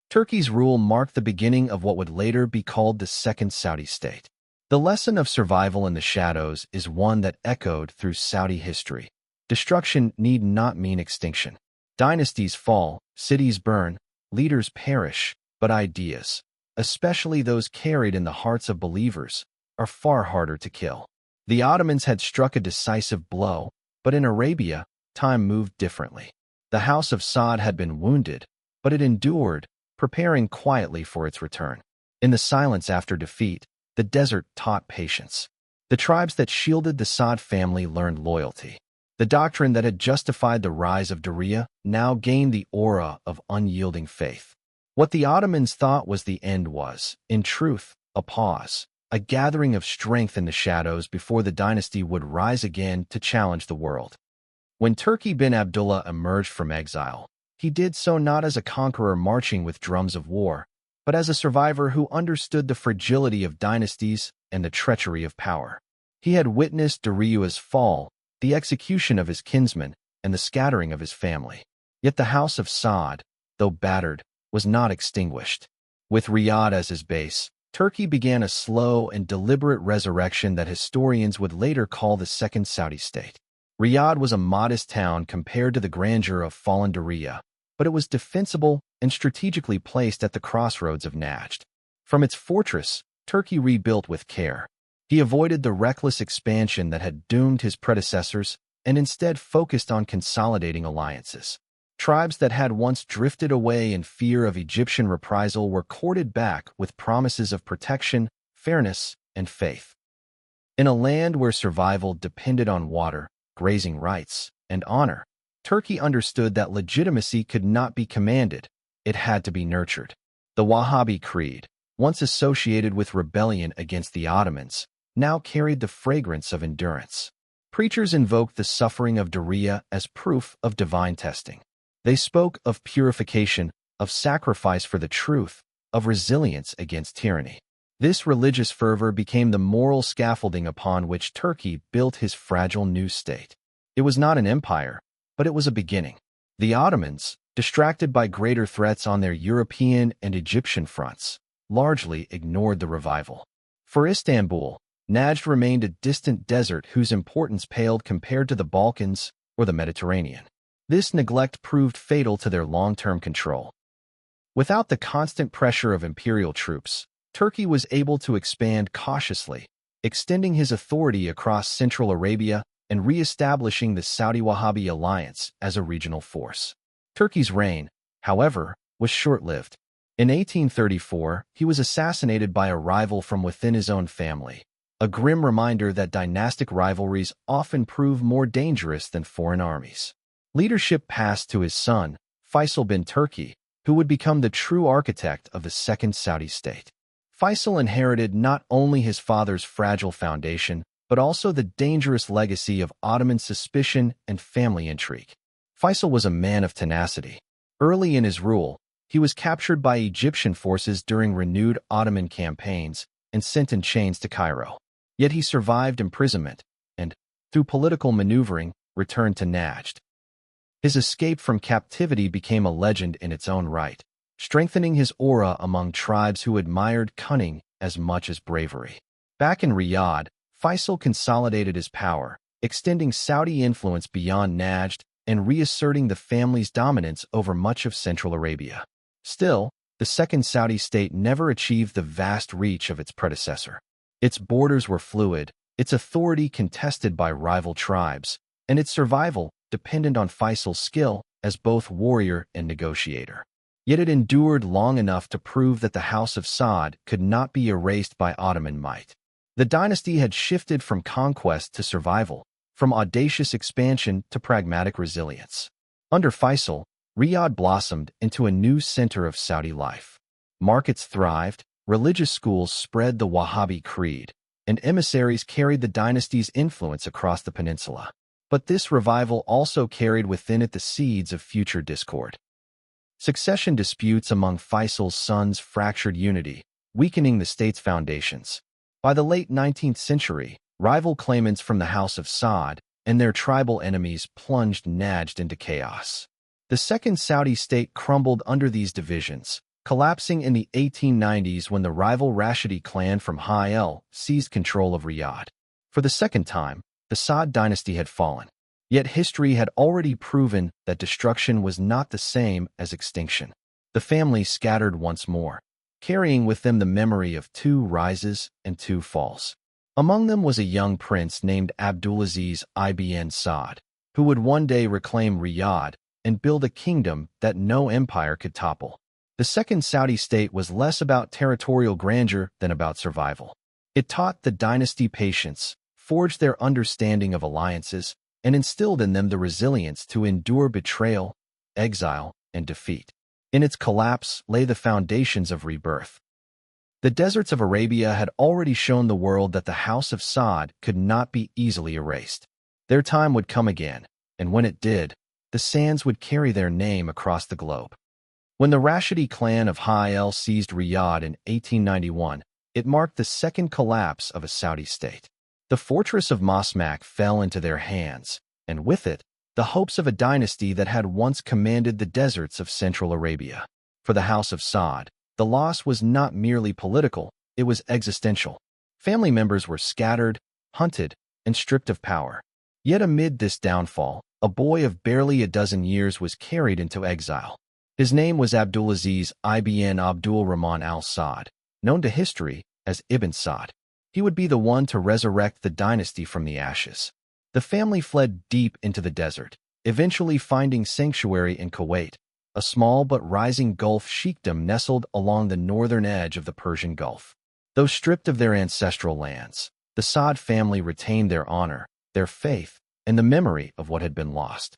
Turkey's rule marked the beginning of what would later be called the Second Saudi State. The lesson of survival in the shadows is one that echoed through Saudi history. Destruction need not mean extinction. Dynasties fall, cities burn, leaders perish, but ideas, especially those carried in the hearts of believers, are far harder to kill. The Ottomans had struck a decisive blow, but in Arabia, time moved differently. The House of Saud had been wounded, but it endured, preparing quietly for its return. In the silence after defeat, the desert taught patience. The tribes that shielded the Saud family learned loyalty. The doctrine that had justified the rise of Daria now gained the aura of unyielding faith. What the Ottomans thought was the end was, in truth, a pause, a gathering of strength in the shadows before the dynasty would rise again to challenge the world. When Turki bin Abdullah emerged from exile, he did so not as a conqueror marching with drums of war, but as a survivor who understood the fragility of dynasties and the treachery of power. He had witnessed Dariu's fall, the execution of his kinsmen, and the scattering of his family. Yet the House of Saud, though battered, was not extinguished. With Riyadh as his base, Turkey began a slow and deliberate resurrection that historians would later call the Second Saudi State. Riyadh was a modest town compared to the grandeur of fallen Daria, but it was defensible and strategically placed at the crossroads of Najd. From its fortress, Turkey rebuilt with care. He avoided the reckless expansion that had doomed his predecessors and instead focused on consolidating alliances. Tribes that had once drifted away in fear of Egyptian reprisal were courted back with promises of protection, fairness, and faith. In a land where survival depended on water, grazing rights, and honor, Turkey understood that legitimacy could not be commanded, it had to be nurtured. The Wahhabi creed, once associated with rebellion against the Ottomans, now carried the fragrance of endurance. Preachers invoked the suffering of Daria as proof of divine testing. They spoke of purification, of sacrifice for the truth, of resilience against tyranny. This religious fervor became the moral scaffolding upon which Turkey built his fragile new state. It was not an empire, but it was a beginning. The Ottomans, distracted by greater threats on their European and Egyptian fronts, largely ignored the revival. For Istanbul, Najd remained a distant desert whose importance paled compared to the Balkans or the Mediterranean. This neglect proved fatal to their long-term control. Without the constant pressure of imperial troops, Turkey was able to expand cautiously, extending his authority across Central Arabia and re-establishing the Saudi Wahhabi alliance as a regional force. Turkey's reign, however, was short-lived. In 1834, he was assassinated by a rival from within his own family, a grim reminder that dynastic rivalries often prove more dangerous than foreign armies. Leadership passed to his son, Faisal bin Turki, who would become the true architect of the Second Saudi State. Faisal inherited not only his father's fragile foundation, but also the dangerous legacy of Ottoman suspicion and family intrigue. Faisal was a man of tenacity. Early in his rule, he was captured by Egyptian forces during renewed Ottoman campaigns and sent in chains to Cairo. Yet he survived imprisonment and, through political maneuvering, returned to Najd. His escape from captivity became a legend in its own right, strengthening his aura among tribes who admired cunning as much as bravery. Back in Riyadh, Faisal consolidated his power, extending Saudi influence beyond Najd and reasserting the family's dominance over much of Central Arabia. Still, the Second Saudi State never achieved the vast reach of its predecessor. Its borders were fluid, its authority contested by rival tribes, and its survival dependent on Faisal's skill as both warrior and negotiator. Yet it endured long enough to prove that the House of Saud could not be erased by Ottoman might. The dynasty had shifted from conquest to survival, from audacious expansion to pragmatic resilience. Under Faisal, Riyadh blossomed into a new center of Saudi life. Markets thrived, religious schools spread the Wahhabi creed, and emissaries carried the dynasty's influence across the peninsula. But this revival also carried within it the seeds of future discord. Succession disputes among Faisal's sons fractured unity, weakening the state's foundations. By the late 19th century, rival claimants from the House of Saud and their tribal enemies plunged into chaos. The Second Saudi state crumbled under these divisions, collapsing in the 1890s when the rival Rashidi clan from Ha'il seized control of Riyadh. For the second time, the Saud dynasty had fallen. Yet history had already proven that destruction was not the same as extinction. The family scattered once more, carrying with them the memory of 2 rises and 2 falls. Among them was a young prince named Abdulaziz ibn Saud, who would one day reclaim Riyadh and build a kingdom that no empire could topple. The Second Saudi state was less about territorial grandeur than about survival. It taught the dynasty patience, forged their understanding of alliances, and instilled in them the resilience to endure betrayal, exile, and defeat. In its collapse lay the foundations of rebirth. The deserts of Arabia had already shown the world that the House of Saud could not be easily erased. Their time would come again, and when it did, the sands would carry their name across the globe. When the Rashidi clan of Ha'il seized Riyadh in 1891, it marked the second collapse of a Saudi state. The fortress of Masmak fell into their hands, and with it, the hopes of a dynasty that had once commanded the deserts of Central Arabia. For the House of Saud, the loss was not merely political, it was existential. Family members were scattered, hunted, and stripped of power. Yet amid this downfall, a boy of barely a dozen years was carried into exile. His name was Abdulaziz ibn Abdul Rahman al-Saud, known to history as Ibn Saud. He would be the one to resurrect the dynasty from the ashes. The family fled deep into the desert, eventually finding sanctuary in Kuwait, a small but rising Gulf sheikdom nestled along the northern edge of the Persian Gulf. Though stripped of their ancestral lands, the Saud family retained their honor, their faith, and the memory of what had been lost.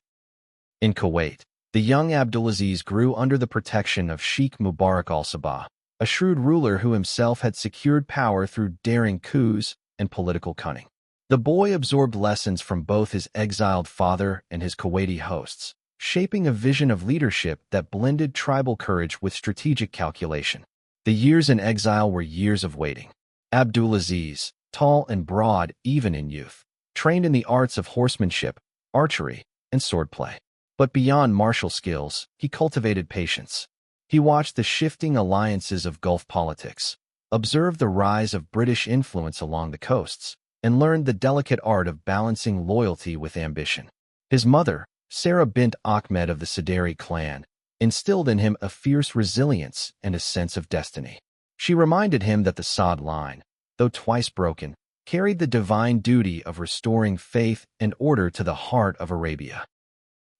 In Kuwait, the young Abdulaziz grew under the protection of Sheikh Mubarak al-Sabah, a shrewd ruler who himself had secured power through daring coups and political cunning. The boy absorbed lessons from both his exiled father and his Kuwaiti hosts, shaping a vision of leadership that blended tribal courage with strategic calculation. The years in exile were years of waiting. Abdulaziz, tall and broad even in youth, trained in the arts of horsemanship, archery, and swordplay. But beyond martial skills, he cultivated patience. He watched the shifting alliances of Gulf politics, observed the rise of British influence along the coasts, and learned the delicate art of balancing loyalty with ambition. His mother, Sarah bint Ahmed of the Saderi clan, instilled in him a fierce resilience and a sense of destiny. She reminded him that the Saud line, though twice broken, carried the divine duty of restoring faith and order to the heart of Arabia.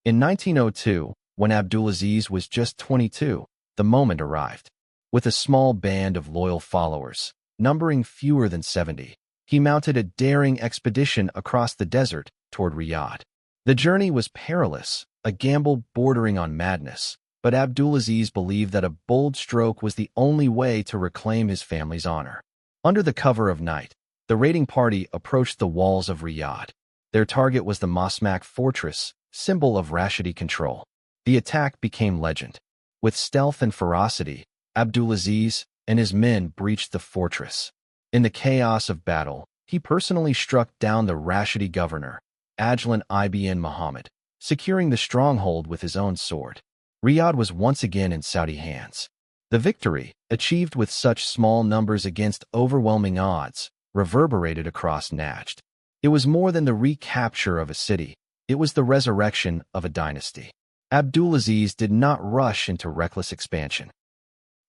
In 1902, when Abdulaziz was just 22, the moment arrived. With a small band of loyal followers, numbering fewer than 70, he mounted a daring expedition across the desert toward Riyadh. The journey was perilous, a gamble bordering on madness, but Abdulaziz believed that a bold stroke was the only way to reclaim his family's honor. Under the cover of night, the raiding party approached the walls of Riyadh. Their target was the Masmak fortress, symbol of Rashidi control. The attack became legend. With stealth and ferocity, Abdulaziz and his men breached the fortress. In the chaos of battle, he personally struck down the Rashidi governor, Ajlan ibn Muhammad, securing the stronghold with his own sword. Riyadh was once again in Saudi hands. The victory, achieved with such small numbers against overwhelming odds, reverberated across Najd. It was more than the recapture of a city, it was the resurrection of a dynasty. Abdulaziz did not rush into reckless expansion.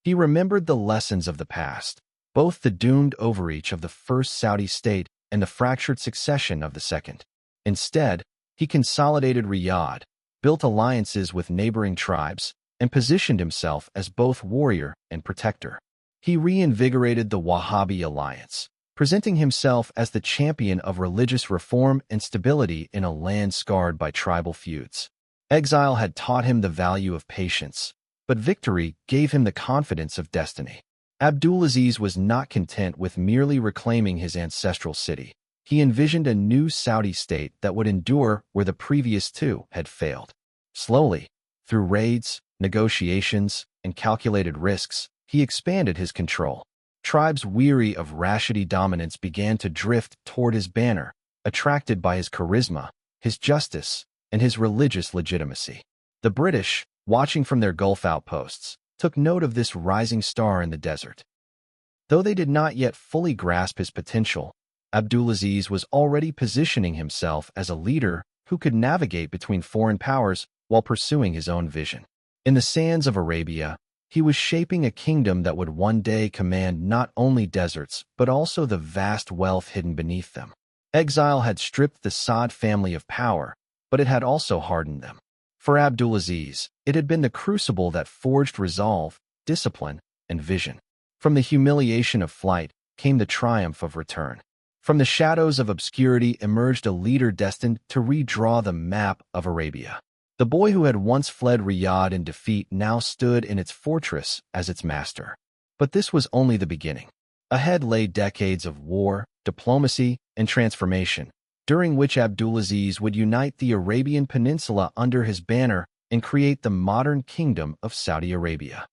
He remembered the lessons of the past, both the doomed overreach of the first Saudi state and the fractured succession of the second. Instead, he consolidated Riyadh, built alliances with neighboring tribes, and positioned himself as both warrior and protector. He reinvigorated the Wahhabi alliance, presenting himself as the champion of religious reform and stability in a land scarred by tribal feuds. Exile had taught him the value of patience, but victory gave him the confidence of destiny. Abdulaziz was not content with merely reclaiming his ancestral city. He envisioned a new Saudi state that would endure where the previous two had failed. Slowly, through raids, negotiations, and calculated risks, he expanded his control. Tribes weary of Rashidi dominance began to drift toward his banner, attracted by his charisma, his justice, and his religious legitimacy. The British, watching from their Gulf outposts, took note of this rising star in the desert. Though they did not yet fully grasp his potential, Abdulaziz was already positioning himself as a leader who could navigate between foreign powers while pursuing his own vision. In the sands of Arabia, he was shaping a kingdom that would one day command not only deserts but also the vast wealth hidden beneath them. Exile had stripped the Saud family of power, but it had also hardened them. For Abdulaziz, it had been the crucible that forged resolve, discipline, and vision. From the humiliation of flight came the triumph of return. From the shadows of obscurity emerged a leader destined to redraw the map of Arabia. The boy who had once fled Riyadh in defeat now stood in its fortress as its master. But this was only the beginning. Ahead lay decades of war, diplomacy, and transformation, during which Abdulaziz would unite the Arabian Peninsula under his banner and create the modern kingdom of Saudi Arabia.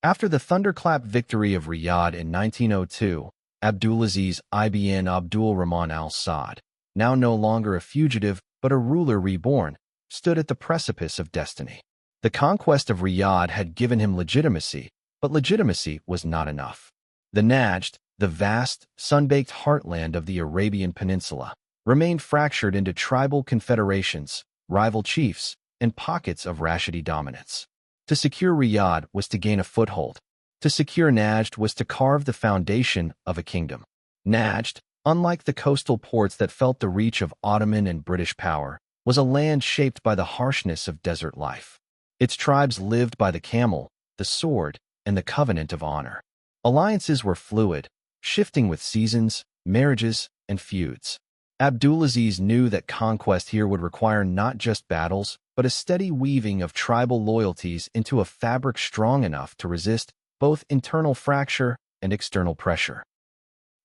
After the thunderclap victory of Riyadh in 1902, Abdulaziz ibn Abdul Rahman al-Saud, now no longer a fugitive but a ruler reborn, stood at the precipice of destiny. The conquest of Riyadh had given him legitimacy, but legitimacy was not enough. The Najd, the vast, sun-baked heartland of the Arabian Peninsula, remained fractured into tribal confederations, rival chiefs, and pockets of Rashidi dominance. To secure Riyadh was to gain a foothold. To secure Najd was to carve the foundation of a kingdom. Najd, unlike the coastal ports that felt the reach of Ottoman and British power, was a land shaped by the harshness of desert life. Its tribes lived by the camel, the sword, and the covenant of honor. Alliances were fluid, shifting with seasons, marriages, and feuds. Abdulaziz knew that conquest here would require not just battles, but a steady weaving of tribal loyalties into a fabric strong enough to resist both internal fracture and external pressure.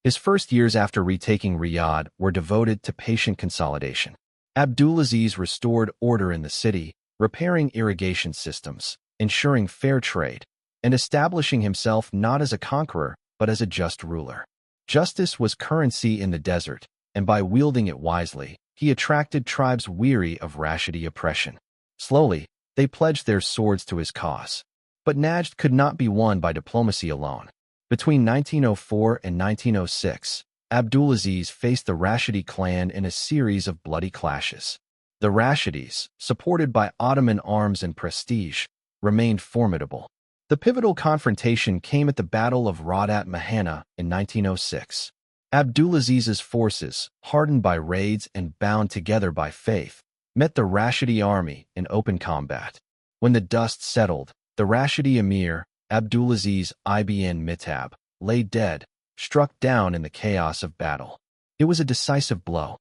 His first years after retaking Riyadh were devoted to patient consolidation. Abdulaziz restored order in the city, repairing irrigation systems, ensuring fair trade, and establishing himself not as a conqueror, but as a just ruler. Justice was currency in the desert, and by wielding it wisely, he attracted tribes weary of Rashidi oppression. Slowly, they pledged their swords to his cause. But Najd could not be won by diplomacy alone. Between 1904 and 1906, Abdulaziz faced the Rashidi clan in a series of bloody clashes. The Rashidis, supported by Ottoman arms and prestige, remained formidable. The pivotal confrontation came at the Battle of Radat Mahana in 1906. Abdulaziz's forces, hardened by raids and bound together by faith, met the Rashidi army in open combat. When the dust settled, the Rashidi emir, Abdulaziz ibn Mitab, lay dead, struck down in the chaos of battle. It was a decisive blow.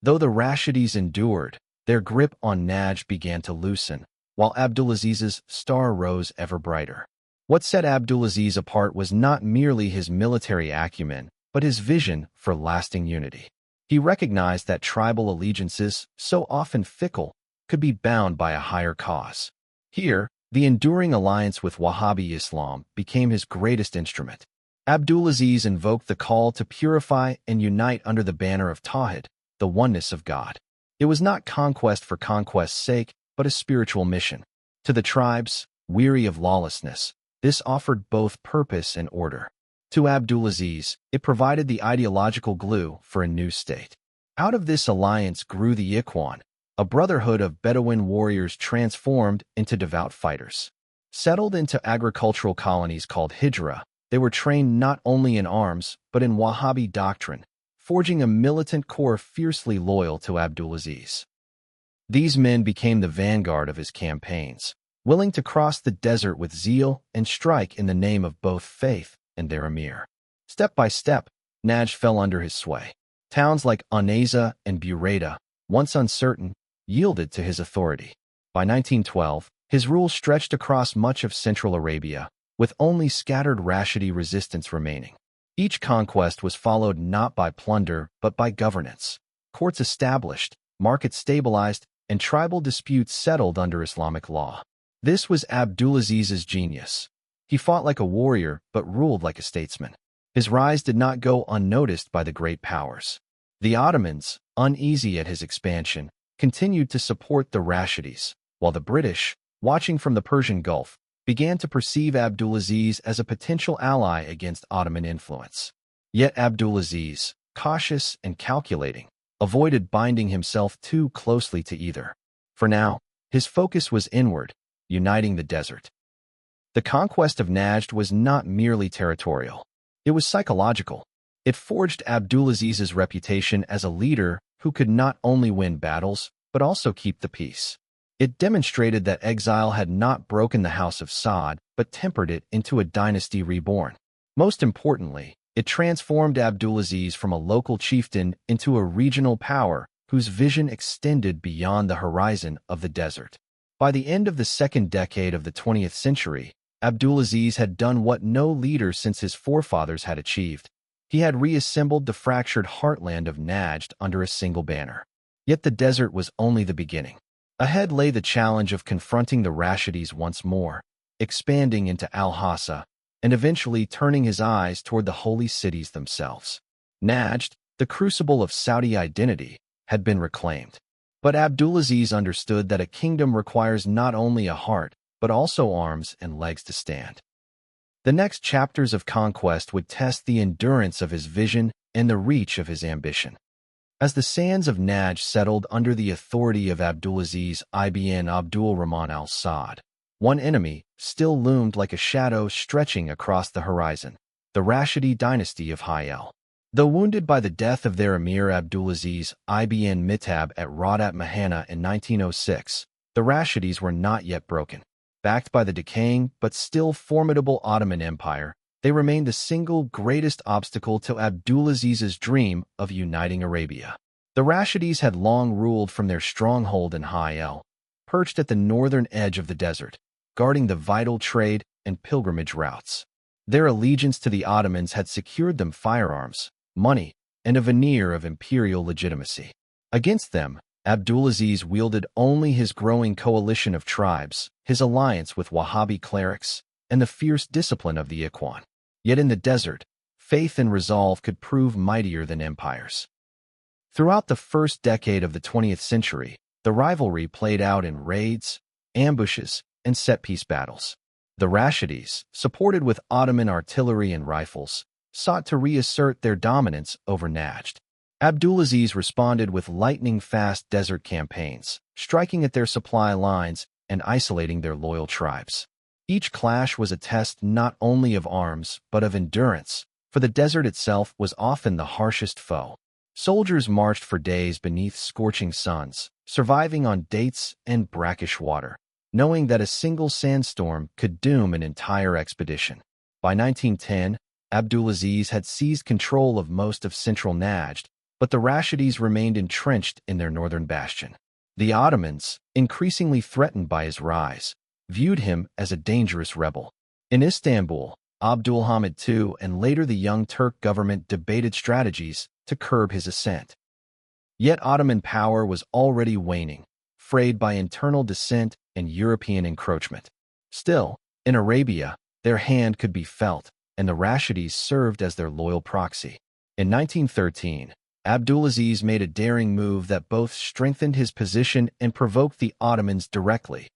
Though the Rashidis endured, their grip on Najd began to loosen, while Abdulaziz's star rose ever brighter. What set Abdulaziz apart was not merely his military acumen, but his vision for lasting unity. He recognized that tribal allegiances, so often fickle, could be bound by a higher cause. Here, the enduring alliance with Wahhabi Islam became his greatest instrument. Abdulaziz invoked the call to purify and unite under the banner of Tawhid, the oneness of God. It was not conquest for conquest's sake, but a spiritual mission. To the tribes, weary of lawlessness, this offered both purpose and order. To Abdulaziz, it provided the ideological glue for a new state. Out of this alliance grew the Ikhwan, a brotherhood of Bedouin warriors transformed into devout fighters. Settled into agricultural colonies called Hijra, they were trained not only in arms, but in Wahhabi doctrine, forging a militant core fiercely loyal to Abdulaziz. These men became the vanguard of his campaigns, willing to cross the desert with zeal and strike in the name of both faith and their emir. Step by step, Najd fell under his sway. Towns like Unayza and Burayda, once uncertain, yielded to his authority. By 1912, his rule stretched across much of Central Arabia, with only scattered Rashidi resistance remaining. Each conquest was followed not by plunder but by governance. Courts established, markets stabilized, and tribal disputes settled under Islamic law. This was Abdulaziz's genius. He fought like a warrior but ruled like a statesman. His rise did not go unnoticed by the great powers. The Ottomans, uneasy at his expansion, continued to support the Rashidis, while the British, watching from the Persian Gulf, began to perceive Abdulaziz as a potential ally against Ottoman influence. Yet Abdulaziz, cautious and calculating, avoided binding himself too closely to either. For now, his focus was inward, uniting the desert. The conquest of Najd was not merely territorial. It was psychological. It forged Abdulaziz's reputation as a leader who could not only win battles, but also keep the peace. It demonstrated that exile had not broken the House of Saud, but tempered it into a dynasty reborn. Most importantly, it transformed Abdulaziz from a local chieftain into a regional power whose vision extended beyond the horizon of the desert. By the end of the second decade of the 20th century, Abdulaziz had done what no leader since his forefathers had achieved. He had reassembled the fractured heartland of Najd under a single banner. Yet the desert was only the beginning. Ahead lay the challenge of confronting the Rashidis once more, expanding into Al-Hassa, and eventually turning his eyes toward the holy cities themselves. Najd, the crucible of Saudi identity, had been reclaimed. But Abdulaziz understood that a kingdom requires not only a heart, but also arms and legs to stand. The next chapters of conquest would test the endurance of his vision and the reach of his ambition. As the sands of Najd settled under the authority of Abdulaziz ibn Abdul Rahman al-Saud, one enemy still loomed like a shadow stretching across the horizon, the Rashidi dynasty of Hayel. Though wounded by the death of their emir Abdulaziz ibn Mitab at Radat Mahana in 1906, the Rashidis were not yet broken. Backed by the decaying but still formidable Ottoman Empire, they remained the single greatest obstacle to Abdulaziz's dream of uniting Arabia. The Rashidis had long ruled from their stronghold in Hayel, perched at the northern edge of the desert, guarding the vital trade and pilgrimage routes. Their allegiance to the Ottomans had secured them firearms, money, and a veneer of imperial legitimacy. Against them, Abdulaziz wielded only his growing coalition of tribes, his alliance with Wahhabi clerics, and the fierce discipline of the Ikhwan. Yet in the desert, faith and resolve could prove mightier than empires. Throughout the first decade of the 20th century, the rivalry played out in raids, ambushes, and set-piece battles. The Rashidis, supported with Ottoman artillery and rifles, sought to reassert their dominance over Najd. Abdulaziz responded with lightning-fast desert campaigns, striking at their supply lines and isolating their loyal tribes. Each clash was a test not only of arms, but of endurance, for the desert itself was often the harshest foe. Soldiers marched for days beneath scorching suns, surviving on dates and brackish water, knowing that a single sandstorm could doom an entire expedition. By 1910, Abdulaziz had seized control of most of central Najd, but the Rashidis remained entrenched in their northern bastion. The Ottomans, increasingly threatened by his rise, viewed him as a dangerous rebel. In Istanbul, Abdulhamid II and later the Young Turk government debated strategies to curb his ascent. Yet Ottoman power was already waning, frayed by internal dissent and European encroachment. Still, in Arabia, their hand could be felt, and the Rashidis served as their loyal proxy. In 1913, Abdulaziz made a daring move that both strengthened his position and provoked the Ottomans directly.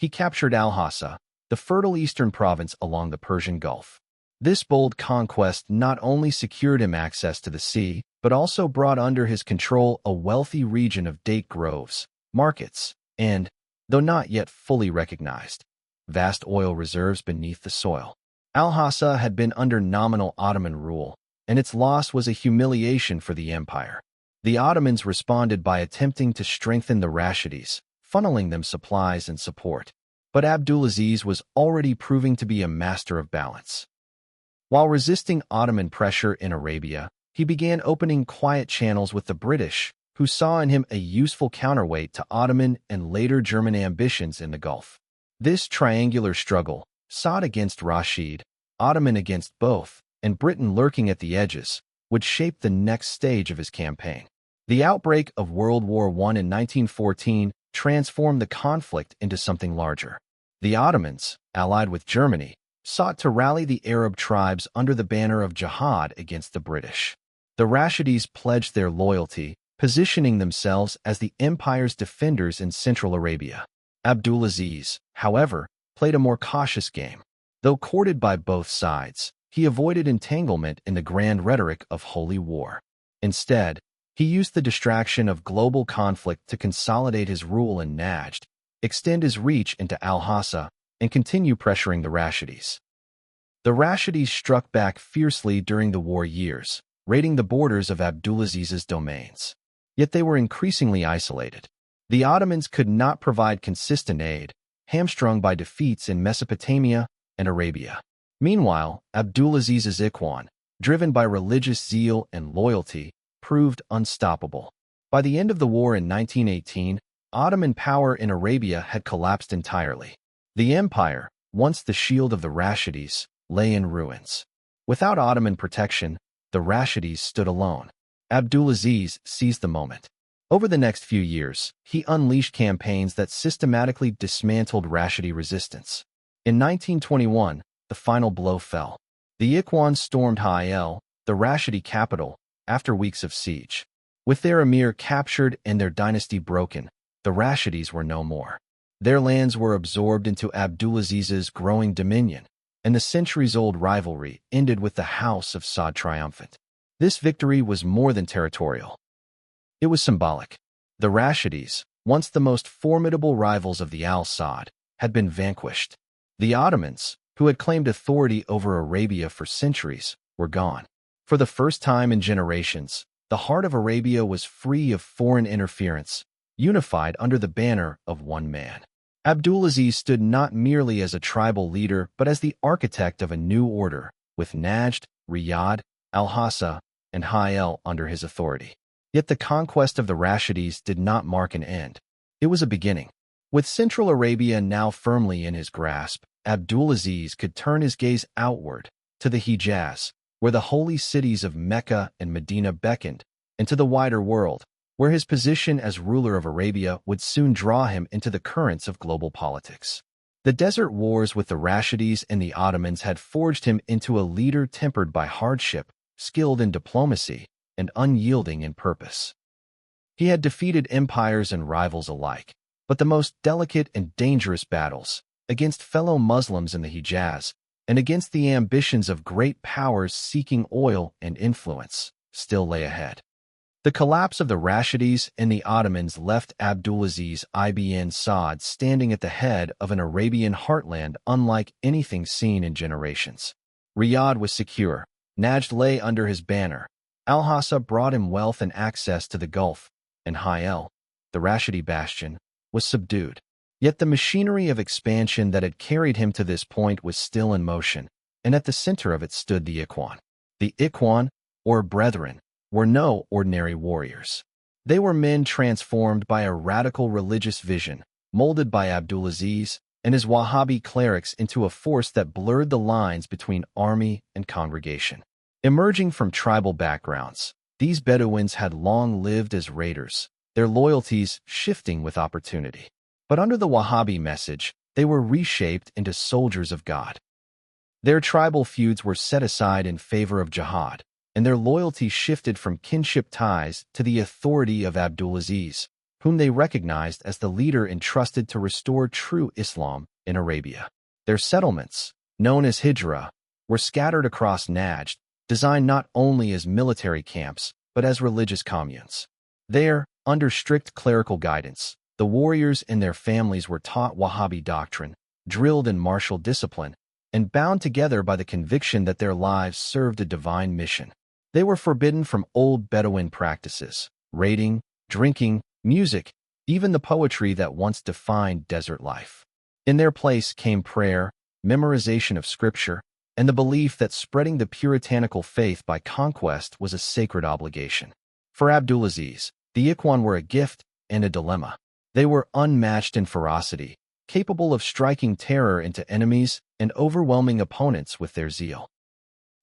He captured Al-Hassa, the fertile eastern province along the Persian Gulf. This bold conquest not only secured him access to the sea, but also brought under his control a wealthy region of date groves, markets, and, though not yet fully recognized, vast oil reserves beneath the soil. Al-Hassa had been under nominal Ottoman rule, and its loss was a humiliation for the empire. The Ottomans responded by attempting to strengthen the Rashids, funneling them supplies and support. But Abdulaziz was already proving to be a master of balance. While resisting Ottoman pressure in Arabia, he began opening quiet channels with the British, who saw in him a useful counterweight to Ottoman and later German ambitions in the Gulf. This triangular struggle, Saud against Rashid, Ottoman against both, and Britain lurking at the edges, would shape the next stage of his campaign. The outbreak of World War I in 1914 transformed the conflict into something larger. The Ottomans, allied with Germany, sought to rally the Arab tribes under the banner of jihad against the British. The Rashids pledged their loyalty, positioning themselves as the empire's defenders in Central Arabia. Abdulaziz, however, played a more cautious game. Though courted by both sides, he avoided entanglement in the grand rhetoric of holy war. Instead, he used the distraction of global conflict to consolidate his rule in Najd, extend his reach into Al-Hassa, and continue pressuring the Rashids. The Rashids struck back fiercely during the war years, raiding the borders of Abdulaziz's domains. Yet they were increasingly isolated. The Ottomans could not provide consistent aid, hamstrung by defeats in Mesopotamia and Arabia. Meanwhile, Abdulaziz's Ikhwan, driven by religious zeal and loyalty, proved unstoppable. By the end of the war in 1918, Ottoman power in Arabia had collapsed entirely. The empire, once the shield of the Rashids, lay in ruins. Without Ottoman protection, the Rashids stood alone. Abdulaziz seized the moment. Over the next few years, he unleashed campaigns that systematically dismantled Rashidi resistance. In 1921, the final blow fell. The Ikhwan stormed Ha'il, the Rashidi capital, after weeks of siege. With their emir captured and their dynasty broken, the Rashids were no more. Their lands were absorbed into Abdulaziz's growing dominion, and the centuries-old rivalry ended with the House of Saud triumphant. This victory was more than territorial. It was symbolic. The Rashids, once the most formidable rivals of the Al-Saud, had been vanquished. The Ottomans, who had claimed authority over Arabia for centuries, were gone. For the first time in generations, the heart of Arabia was free of foreign interference, unified under the banner of one man. Abdulaziz stood not merely as a tribal leader but as the architect of a new order, with Najd, Riyadh, Al-Hassa, and Ha'il under his authority. Yet the conquest of the Rashids did not mark an end. It was a beginning. With Central Arabia now firmly in his grasp, Abdulaziz could turn his gaze outward, to the Hijaz, where the holy cities of Mecca and Medina beckoned, and to the wider world, where his position as ruler of Arabia would soon draw him into the currents of global politics. The desert wars with the Rashids and the Ottomans had forged him into a leader tempered by hardship, skilled in diplomacy, and unyielding in purpose. He had defeated empires and rivals alike, but the most delicate and dangerous battles, against fellow Muslims in the Hijaz, and against the ambitions of great powers seeking oil and influence, still lay ahead. The collapse of the Rashids and the Ottomans left Abdulaziz ibn Saud standing at the head of an Arabian heartland unlike anything seen in generations. Riyadh was secure. Najd lay under his banner. Al-Hassa brought him wealth and access to the Gulf, and Ha'il, the Rashidi bastion, was subdued. Yet the machinery of expansion that had carried him to this point was still in motion, and at the center of it stood the Ikhwan. The Ikhwan, or brethren, were no ordinary warriors. They were men transformed by a radical religious vision, molded by Abdulaziz and his Wahhabi clerics into a force that blurred the lines between army and congregation. Emerging from tribal backgrounds, these Bedouins had long lived as raiders, their loyalties shifting with opportunity. But under the Wahhabi message, they were reshaped into soldiers of God. Their tribal feuds were set aside in favor of jihad, and their loyalty shifted from kinship ties to the authority of Abdulaziz, whom they recognized as the leader entrusted to restore true Islam in Arabia. Their settlements, known as Hijra, were scattered across Najd, designed not only as military camps, but as religious communes. There, under strict clerical guidance, the warriors and their families were taught Wahhabi doctrine, drilled in martial discipline, and bound together by the conviction that their lives served a divine mission. They were forbidden from old Bedouin practices, raiding, drinking, music, even the poetry that once defined desert life. In their place came prayer, memorization of scripture, and the belief that spreading the puritanical faith by conquest was a sacred obligation. For Abdulaziz, the Ikhwan were a gift and a dilemma. They were unmatched in ferocity, capable of striking terror into enemies and overwhelming opponents with their zeal.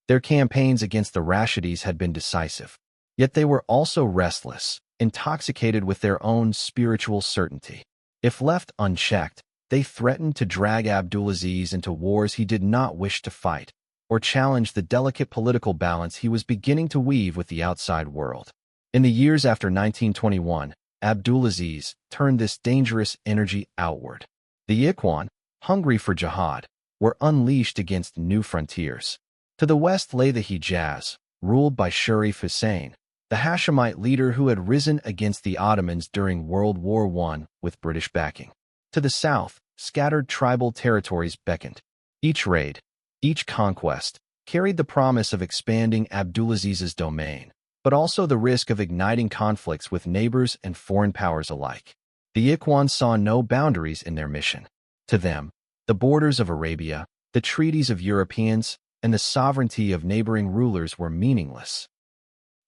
Their campaigns against the Rashidis had been decisive, yet they were also restless, intoxicated with their own spiritual certainty. If left unchecked, they threatened to drag Abdulaziz into wars he did not wish to fight, or challenge the delicate political balance he was beginning to weave with the outside world. In the years after 1921, Abdulaziz turned this dangerous energy outward. The Ikhwan, hungry for jihad, were unleashed against new frontiers. To the west lay the Hijaz, ruled by Sharif Hussein, the Hashemite leader who had risen against the Ottomans during World War I with British backing. To the south, scattered tribal territories beckoned. Each raid, each conquest, carried the promise of expanding Abdulaziz's domain, but also the risk of igniting conflicts with neighbors and foreign powers alike. The Ikhwan saw no boundaries in their mission. To them, the borders of Arabia, the treaties of Europeans, and the sovereignty of neighboring rulers were meaningless.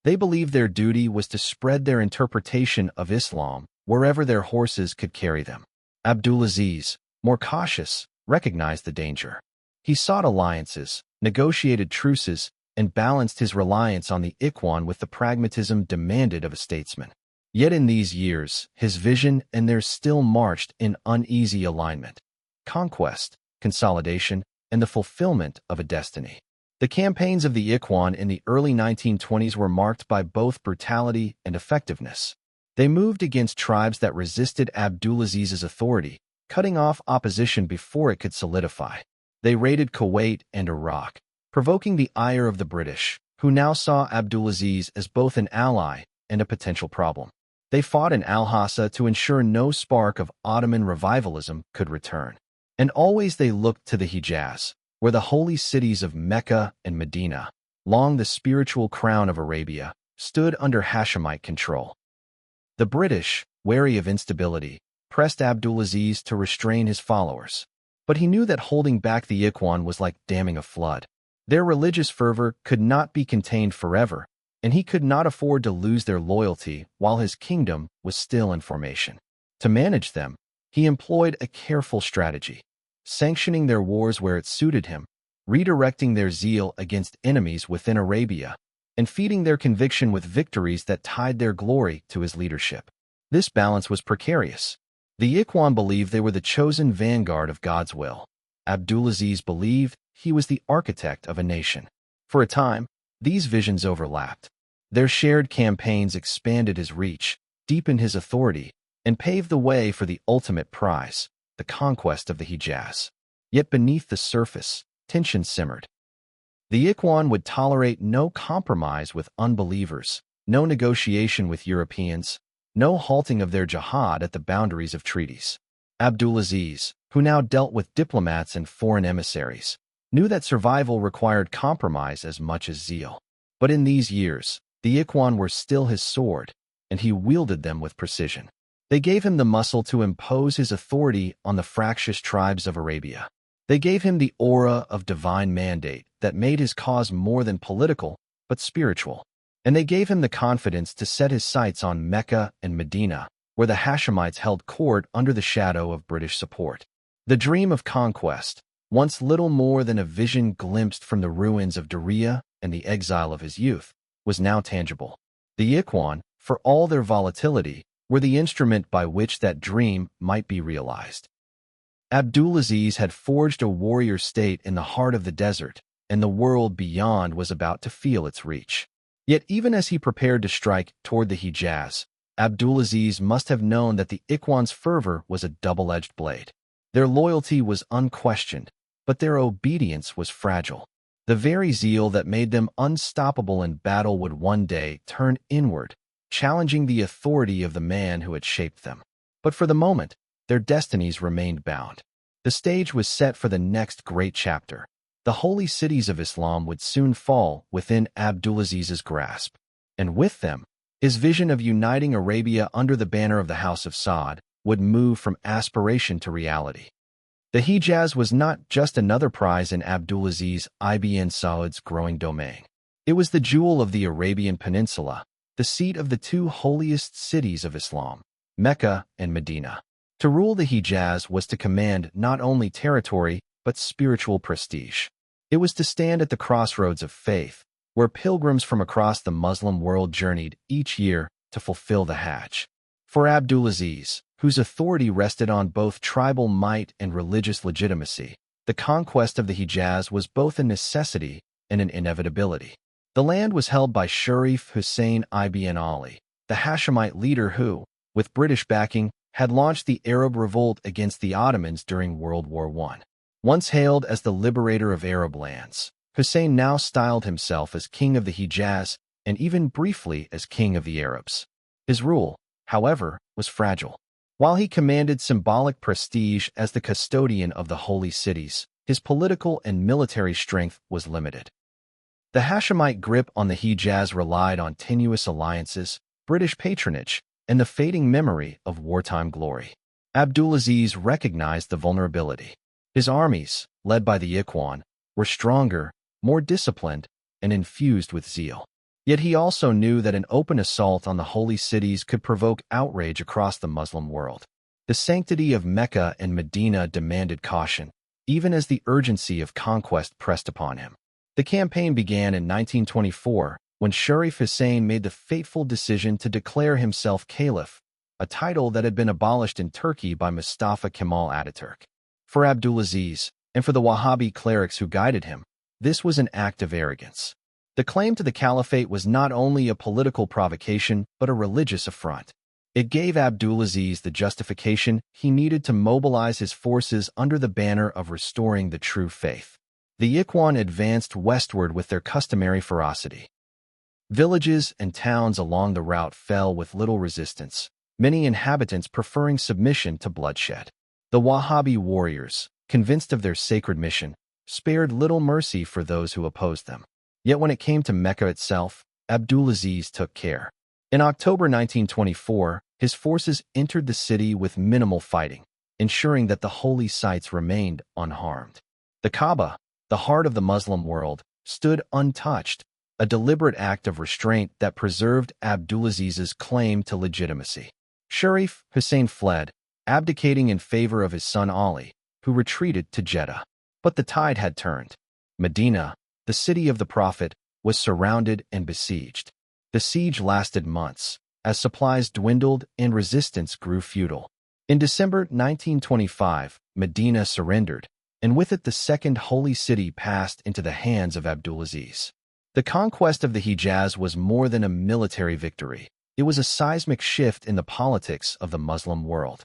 They believed their duty was to spread their interpretation of Islam wherever their horses could carry them. Abdulaziz, more cautious, recognized the danger. He sought alliances, negotiated truces, and balanced his reliance on the Ikhwan with the pragmatism demanded of a statesman. Yet in these years, his vision and theirs still marched in uneasy alignment. Conquest, consolidation, and the fulfillment of a destiny. The campaigns of the Ikhwan in the early 1920s were marked by both brutality and effectiveness. They moved against tribes that resisted Abdulaziz's authority, cutting off opposition before it could solidify. They raided Kuwait and Iraq, provoking the ire of the British, who now saw Abdulaziz as both an ally and a potential problem. They fought in Al-Hassa to ensure no spark of Ottoman revivalism could return. And always they looked to the Hijaz, where the holy cities of Mecca and Medina, long the spiritual crown of Arabia, stood under Hashemite control. The British, wary of instability, pressed Abdulaziz to restrain his followers. But he knew that holding back the Ikhwan was like damming a flood. Their religious fervor could not be contained forever, and he could not afford to lose their loyalty while his kingdom was still in formation. To manage them, he employed a careful strategy, sanctioning their wars where it suited him, redirecting their zeal against enemies within Arabia, and feeding their conviction with victories that tied their glory to his leadership. This balance was precarious. The Ikhwan believed they were the chosen vanguard of God's will. Abdulaziz believed he was the architect of a nation. For a time, these visions overlapped. Their shared campaigns expanded his reach, deepened his authority, and paved the way for the ultimate prize, the conquest of the Hijaz. Yet beneath the surface, tension simmered. The Ikhwan would tolerate no compromise with unbelievers, no negotiation with Europeans, no halting of their jihad at the boundaries of treaties. Abdulaziz, who now dealt with diplomats and foreign emissaries, knew that survival required compromise as much as zeal. But in these years, the Ikhwan were still his sword, and he wielded them with precision. They gave him the muscle to impose his authority on the fractious tribes of Arabia. They gave him the aura of divine mandate that made his cause more than political, but spiritual. And they gave him the confidence to set his sights on Mecca and Medina, where the Hashemites held court under the shadow of British support. The dream of conquest, once little more than a vision glimpsed from the ruins of Diriyah and the exile of his youth, was now tangible. The Ikhwan, for all their volatility, were the instrument by which that dream might be realized. Abdulaziz had forged a warrior state in the heart of the desert, and the world beyond was about to feel its reach. Yet even as he prepared to strike toward the Hijaz, Abdulaziz must have known that the Ikhwan's fervor was a double-edged blade. Their loyalty was unquestioned, but their obedience was fragile. The very zeal that made them unstoppable in battle would one day turn inward, challenging the authority of the man who had shaped them. But for the moment, their destinies remained bound. The stage was set for the next great chapter, The holy cities of Islam would soon fall within Abdulaziz's grasp, and with them, his vision of uniting Arabia under the banner of the House of Saud would move from aspiration to reality. The Hijaz was not just another prize in Abdulaziz ibn Saud's growing domain. It was the jewel of the Arabian Peninsula, the seat of the two holiest cities of Islam, Mecca and Medina. To rule the Hijaz was to command not only territory, but spiritual prestige. It was to stand at the crossroads of faith, where pilgrims from across the Muslim world journeyed each year to fulfill the Hajj. For Abdulaziz, whose authority rested on both tribal might and religious legitimacy, the conquest of the Hijaz was both a necessity and an inevitability. The land was held by Sharif Hussein ibn Ali, the Hashemite leader who, with British backing, had launched the Arab revolt against the Ottomans during World War I. Once hailed as the liberator of Arab lands, Hussein now styled himself as king of the Hijaz and even briefly as king of the Arabs. His rule, however, was fragile. While he commanded symbolic prestige as the custodian of the holy cities, his political and military strength was limited. The Hashemite grip on the Hijaz relied on tenuous alliances, British patronage, and the fading memory of wartime glory. Abdulaziz recognized the vulnerability. His armies, led by the Ikhwan, were stronger, more disciplined, and infused with zeal. Yet he also knew that an open assault on the holy cities could provoke outrage across the Muslim world. The sanctity of Mecca and Medina demanded caution, even as the urgency of conquest pressed upon him. The campaign began in 1924, when Sharif Hussein made the fateful decision to declare himself caliph, a title that had been abolished in Turkey by Mustafa Kemal Ataturk. For Abdulaziz, and for the Wahhabi clerics who guided him, this was an act of arrogance. The claim to the caliphate was not only a political provocation, but a religious affront. It gave Abdulaziz the justification he needed to mobilize his forces under the banner of restoring the true faith. The Ikhwan advanced westward with their customary ferocity. Villages and towns along the route fell with little resistance, many inhabitants preferring submission to bloodshed. The Wahhabi warriors, convinced of their sacred mission, spared little mercy for those who opposed them. Yet when it came to Mecca itself, Abdulaziz took care. In October 1924, his forces entered the city with minimal fighting, ensuring that the holy sites remained unharmed. The Kaaba, the heart of the Muslim world, stood untouched, a deliberate act of restraint that preserved Abdulaziz's claim to legitimacy. Sharif Hussein fled, abdicating in favor of his son Ali, who retreated to Jeddah. But the tide had turned. Medina, the city of the Prophet, was surrounded and besieged. The siege lasted months, as supplies dwindled and resistance grew futile. In December 1925, Medina surrendered, and with it the second holy city passed into the hands of Abdulaziz. The conquest of the Hijaz was more than a military victory. It was a seismic shift in the politics of the Muslim world.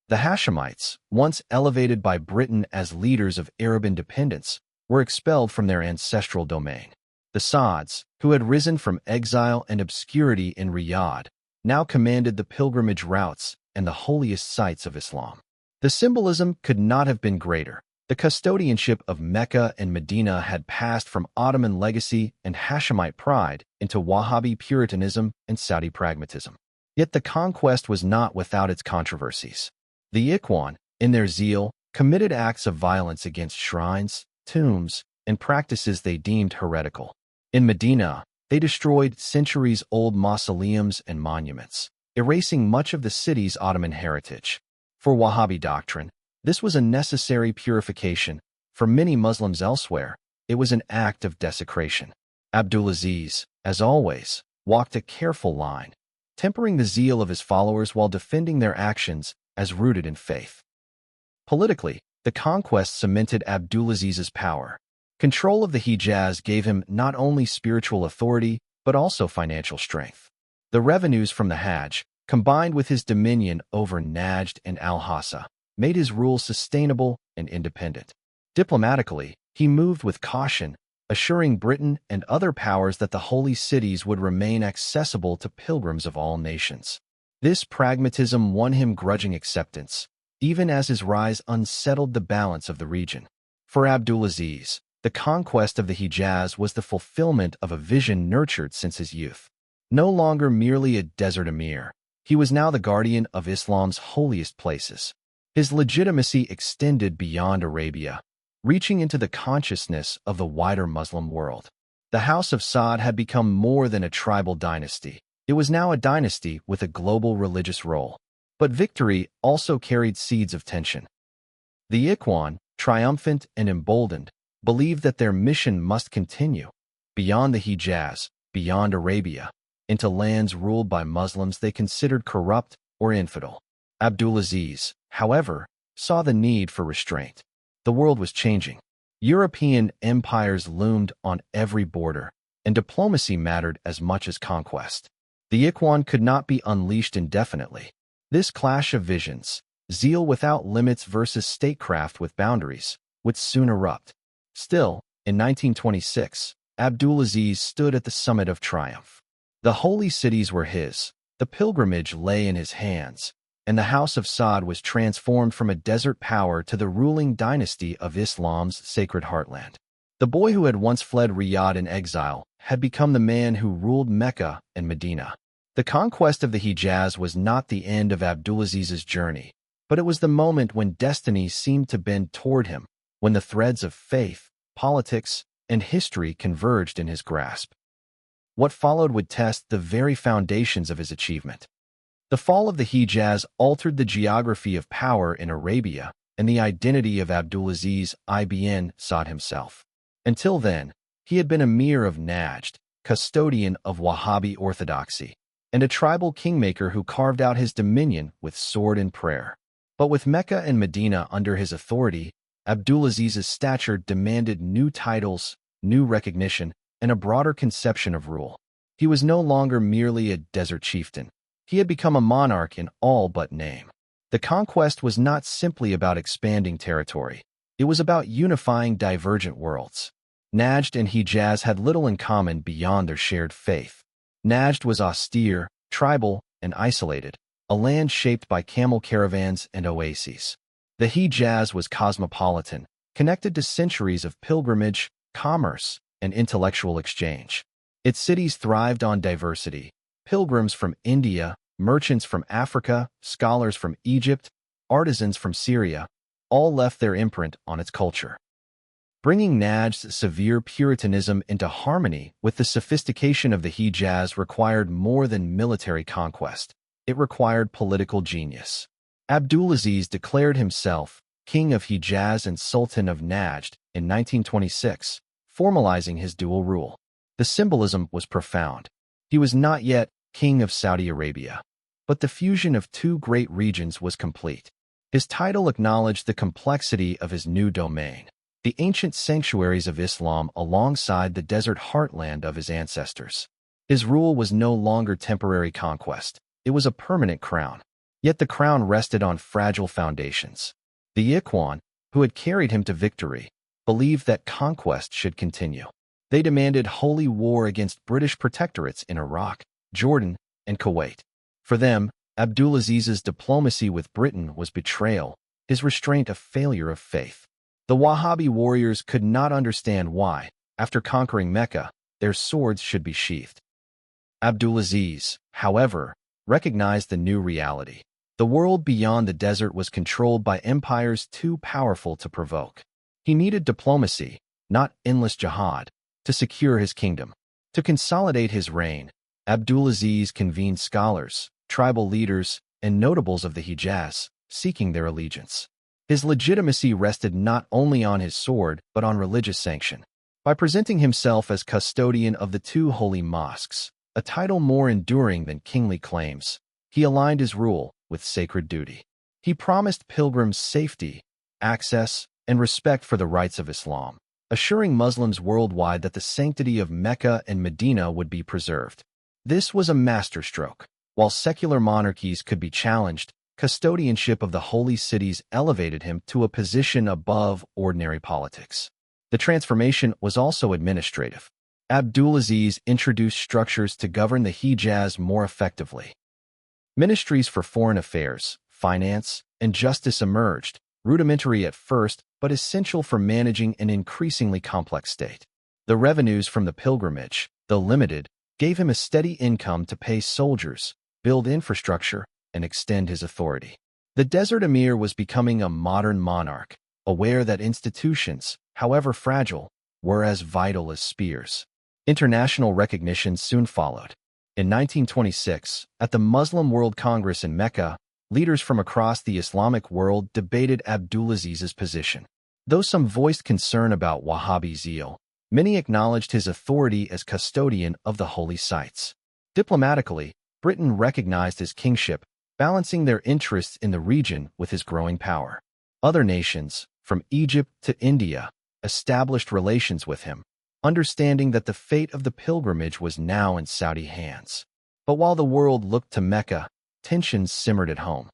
The Hashemites, once elevated by Britain as leaders of Arab independence, were expelled from their ancestral domain. The Sauds, who had risen from exile and obscurity in Riyadh, now commanded the pilgrimage routes and the holiest sites of Islam. The symbolism could not have been greater. The custodianship of Mecca and Medina had passed from Ottoman legacy and Hashemite pride into Wahhabi Puritanism and Saudi pragmatism. Yet the conquest was not without its controversies. The Ikhwan, in their zeal, committed acts of violence against shrines, tombs, and practices they deemed heretical. In Medina, they destroyed centuries-old mausoleums and monuments, erasing much of the city's Ottoman heritage. For Wahhabi doctrine, this was a necessary purification. For many Muslims elsewhere, it was an act of desecration. Abdulaziz, as always, walked a careful line, tempering the zeal of his followers while defending their actions as rooted in faith. Politically, the conquest cemented Abdulaziz's power. Control of the Hijaz gave him not only spiritual authority, but also financial strength. The revenues from the Hajj, combined with his dominion over Najd and Al-Hassa, made his rule sustainable and independent. Diplomatically, he moved with caution, assuring Britain and other powers that the holy cities would remain accessible to pilgrims of all nations. This pragmatism won him grudging acceptance, even as his rise unsettled the balance of the region. For Abdulaziz, the The conquest of the Hijaz was the fulfillment of a vision nurtured since his youth. No longer merely a desert emir, he was now the guardian of Islam's holiest places. His legitimacy extended beyond Arabia, reaching into the consciousness of the wider Muslim world. The House of Saud had become more than a tribal dynasty. It was now a dynasty with a global religious role. But victory also carried seeds of tension. The Ikhwan, triumphant and emboldened, believed that their mission must continue beyond the Hijaz, beyond Arabia, into lands ruled by Muslims they considered corrupt or infidel. Abdulaziz, however, saw the need for restraint. The world was changing. European empires loomed on every border, and diplomacy mattered as much as conquest. The Ikhwan could not be unleashed indefinitely. This clash of visions, zeal without limits versus statecraft with boundaries, would soon erupt. Still, in 1926, Abdulaziz stood at the summit of triumph. The holy cities were his, the pilgrimage lay in his hands, and the House of Saud was transformed from a desert power to the ruling dynasty of Islam's sacred heartland. The boy who had once fled Riyadh in exile had become the man who ruled Mecca and Medina. The conquest of the Hijaz was not the end of Abdulaziz's journey, but it was the moment when destiny seemed to bend toward him, when the threads of faith, politics, and history converged in his grasp. What followed would test the very foundations of his achievement. The fall of the Hijaz altered the geography of power in Arabia and the identity of Abdulaziz ibn Saud himself. Until then, he had been emir of Najd, custodian of Wahhabi orthodoxy, and a tribal kingmaker who carved out his dominion with sword and prayer. But with Mecca and Medina under his authority, Abdulaziz's stature demanded new titles, new recognition, and a broader conception of rule. He was no longer merely a desert chieftain. He had become a monarch in all but name. The conquest was not simply about expanding territory. It was about unifying divergent worlds. Najd and Hijaz had little in common beyond their shared faith. Najd was austere, tribal, and isolated, a land shaped by camel caravans and oases. The Hijaz was cosmopolitan, connected to centuries of pilgrimage, commerce, and intellectual exchange. Its cities thrived on diversity. Pilgrims from India, merchants from Africa, scholars from Egypt, artisans from Syria, all left their imprint on its culture. Bringing Najd's severe Puritanism into harmony with the sophistication of the Hijaz required more than military conquest. It required political genius. Abdulaziz declared himself King of Hijaz and Sultan of Najd in 1926, formalizing his dual rule. The symbolism was profound. He was not yet King of Saudi Arabia, but the fusion of two great regions was complete. His title acknowledged the complexity of his new domain, the ancient sanctuaries of Islam alongside the desert heartland of his ancestors. His rule was no longer temporary conquest. It was a permanent crown. Yet the crown rested on fragile foundations. The Ikhwan, who had carried him to victory, believed that conquest should continue. They demanded holy war against British protectorates in Iraq, Jordan, and Kuwait. For them, Abdulaziz's diplomacy with Britain was betrayal, his restraint a failure of faith. The Wahhabi warriors could not understand why, after conquering Mecca, their swords should be sheathed. Abdulaziz, however, recognized the new reality. The world beyond the desert was controlled by empires too powerful to provoke. He needed diplomacy, not endless jihad, to secure his kingdom. To consolidate his reign, Abdulaziz convened scholars, tribal leaders, and notables of the Hijaz, seeking their allegiance. His legitimacy rested not only on his sword, but on religious sanction. By presenting himself as custodian of the two holy mosques, a title more enduring than kingly claims, he aligned his rule with sacred duty. He promised pilgrims safety, access, and respect for the rites of Islam, assuring Muslims worldwide that the sanctity of Mecca and Medina would be preserved. This was a masterstroke. While secular monarchies could be challenged, custodianship of the holy cities elevated him to a position above ordinary politics. The transformation was also administrative. Abdulaziz introduced structures to govern the Hijaz more effectively. Ministries for foreign affairs, finance, and justice emerged, rudimentary at first but essential for managing an increasingly complex state. The revenues from the pilgrimage, though limited, gave him a steady income to pay soldiers, build infrastructure, and extend his authority. The desert emir was becoming a modern monarch, aware that institutions, however fragile, were as vital as spears. International recognition soon followed. In 1926, at the Muslim World Congress in Mecca, leaders from across the Islamic world debated Abdulaziz's position. Though some voiced concern about Wahhabi zeal, many acknowledged his authority as custodian of the holy sites. Diplomatically, Britain recognized his kingship, balancing their interests in the region with his growing power. Other nations, from Egypt to India, established relations with him, understanding that the fate of the pilgrimage was now in Saudi hands. But while the world looked to Mecca, tensions simmered at home.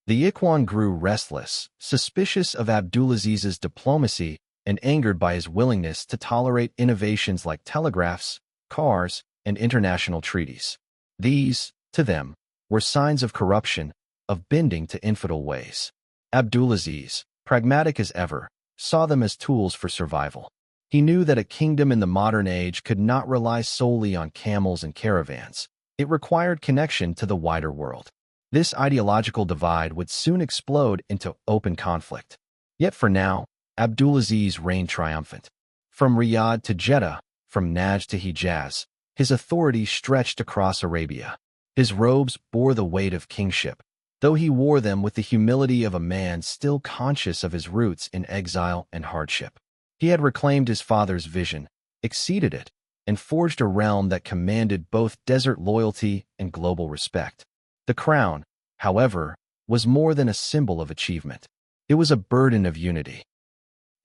The Ikhwan grew restless, suspicious of Abdulaziz's diplomacy and angered by his willingness to tolerate innovations like telegraphs, cars, and international treaties. These, to them, were signs of corruption, of bending to infidel ways. Abdulaziz, pragmatic as ever, saw them as tools for survival. He knew that a kingdom in the modern age could not rely solely on camels and caravans. It required connection to the wider world. This ideological divide would soon explode into open conflict. Yet for now, Abdulaziz reigned triumphant. From Riyadh to Jeddah, from Najd to Hijaz, his authority stretched across Arabia. His robes bore the weight of kingship, though he wore them with the humility of a man still conscious of his roots in exile and hardship. He had reclaimed his father's vision, exceeded it, and forged a realm that commanded both desert loyalty and global respect. The crown, however, was more than a symbol of achievement. It was a burden of unity.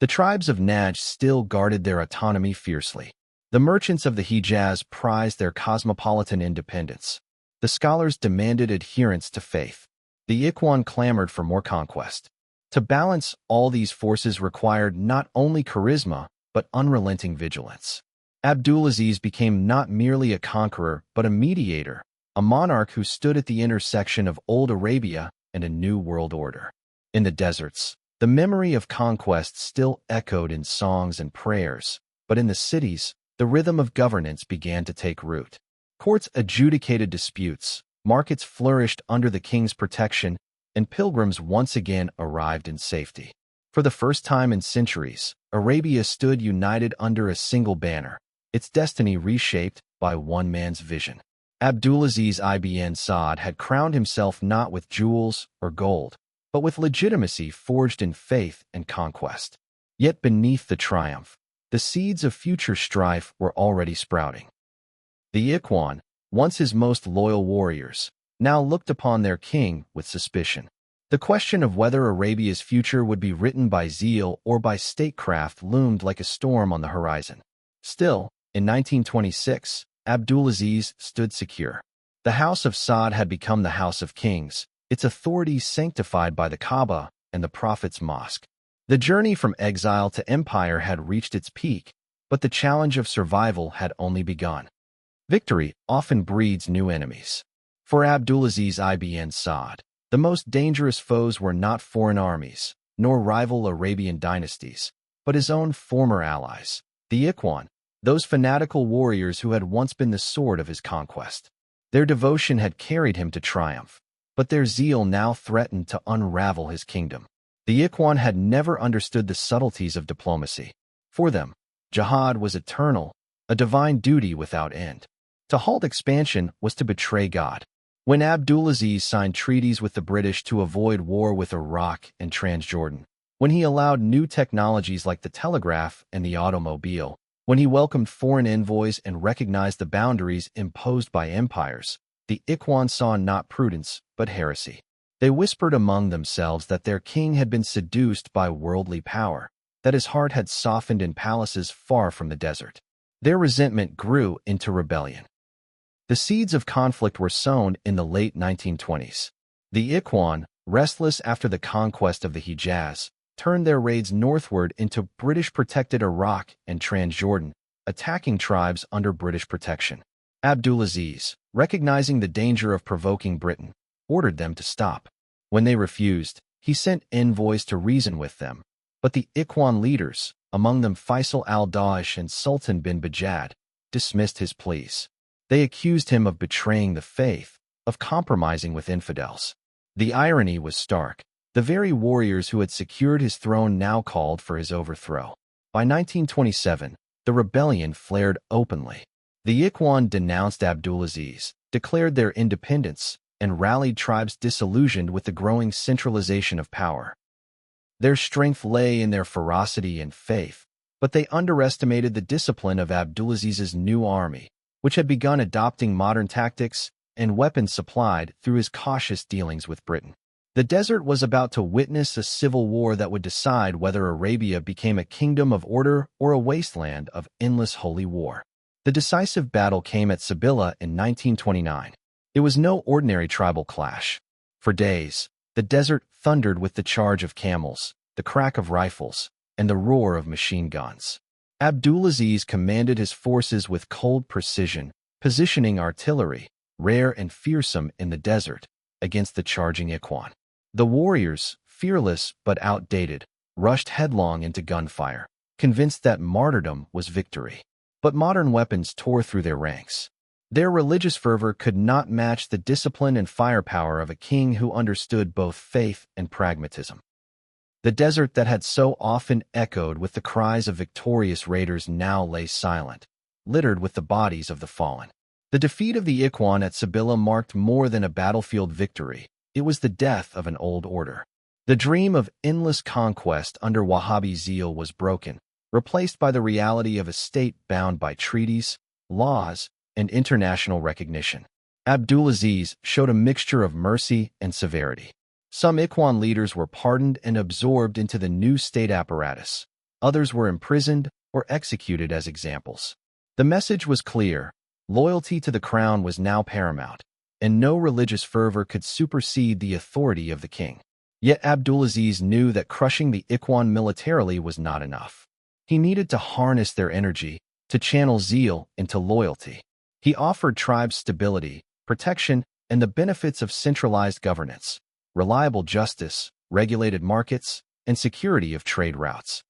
The tribes of Najd still guarded their autonomy fiercely. The merchants of the Hijaz prized their cosmopolitan independence. The scholars demanded adherence to faith. The Ikhwan clamored for more conquest. To balance all these forces required not only charisma, but unrelenting vigilance. Abdulaziz became not merely a conqueror, but a mediator, a monarch who stood at the intersection of old Arabia and a new world order. In the deserts, the memory of conquest still echoed in songs and prayers, but in the cities, the rhythm of governance began to take root. Courts adjudicated disputes, markets flourished under the king's protection, and pilgrims once again arrived in safety. For the first time in centuries, Arabia stood united under a single banner, its destiny reshaped by one man's vision. Abdulaziz ibn Saud had crowned himself not with jewels or gold, but with legitimacy forged in faith and conquest. Yet beneath the triumph, the seeds of future strife were already sprouting. The Ikhwan, once his most loyal warriors, now looked upon their king with suspicion. The question of whether Arabia's future would be written by zeal or by statecraft loomed like a storm on the horizon. Still, in 1926, Abdulaziz stood secure. The House of Saud had become the House of Kings, its authority sanctified by the Kaaba and the Prophet's mosque. The journey from exile to empire had reached its peak, but the challenge of survival had only begun. Victory often breeds new enemies. For Abdulaziz ibn Saud, the most dangerous foes were not foreign armies, nor rival Arabian dynasties, but his own former allies, the Ikhwan, those fanatical warriors who had once been the sword of his conquest. Their devotion had carried him to triumph, but their zeal now threatened to unravel his kingdom. The Ikhwan had never understood the subtleties of diplomacy. For them, jihad was eternal, a divine duty without end. To halt expansion was to betray God. When Abdulaziz signed treaties with the British to avoid war with Iraq and Transjordan, when he allowed new technologies like the telegraph and the automobile, when he welcomed foreign envoys and recognized the boundaries imposed by empires, the Ikhwan saw not prudence, but heresy. They whispered among themselves that their king had been seduced by worldly power, that his heart had softened in palaces far from the desert. Their resentment grew into rebellion. The seeds of conflict were sown in the late 1920s. The Ikhwan, restless after the conquest of the Hijaz, turned their raids northward into British-protected Iraq and Transjordan, attacking tribes under British protection. Abdulaziz, recognizing the danger of provoking Britain, ordered them to stop. When they refused, He sent envoys to reason with them, but the Ikhwan leaders, among them Faisal al-Daesh and Sultan bin Bajad, dismissed his pleas. They accused him of betraying the faith, of compromising with infidels. The irony was stark. The very warriors who had secured his throne now called for his overthrow. By 1927, the rebellion flared openly. The Ikhwan denounced Abdulaziz, declared their independence, and rallied tribes disillusioned with the growing centralization of power. Their strength lay in their ferocity and faith, but they underestimated the discipline of Abdulaziz's new army, which had begun adopting modern tactics and weapons supplied through his cautious dealings with Britain. The desert was about to witness a civil war that would decide whether Arabia became a kingdom of order or a wasteland of endless holy war. The decisive battle came at Sabila in 1929. It was no ordinary tribal clash. For days, the desert thundered with the charge of camels, the crack of rifles, and the roar of machine guns. Abdulaziz commanded his forces with cold precision, positioning artillery, rare and fearsome in the desert, against the charging Ikhwan. The warriors, fearless but outdated, rushed headlong into gunfire, convinced that martyrdom was victory. But modern weapons tore through their ranks. Their religious fervor could not match the discipline and firepower of a king who understood both faith and pragmatism. The desert that had so often echoed with the cries of victorious raiders now lay silent, littered with the bodies of the fallen. The defeat of the Ikhwan at Sabila marked more than a battlefield victory. It was the death of an old order. The dream of endless conquest under Wahhabi zeal was broken, replaced by the reality of a state bound by treaties, laws, and international recognition. Abdulaziz showed a mixture of mercy and severity. Some Ikhwan leaders were pardoned and absorbed into the new state apparatus. Others were imprisoned or executed as examples. The message was clear. Loyalty to the crown was now paramount, and no religious fervor could supersede the authority of the king. Yet Abdulaziz knew that crushing the Ikhwan militarily was not enough. He needed to harness their energy, to channel zeal into loyalty. He offered tribes stability, protection, and the benefits of centralized governance, reliable justice, regulated markets, and security of trade routes.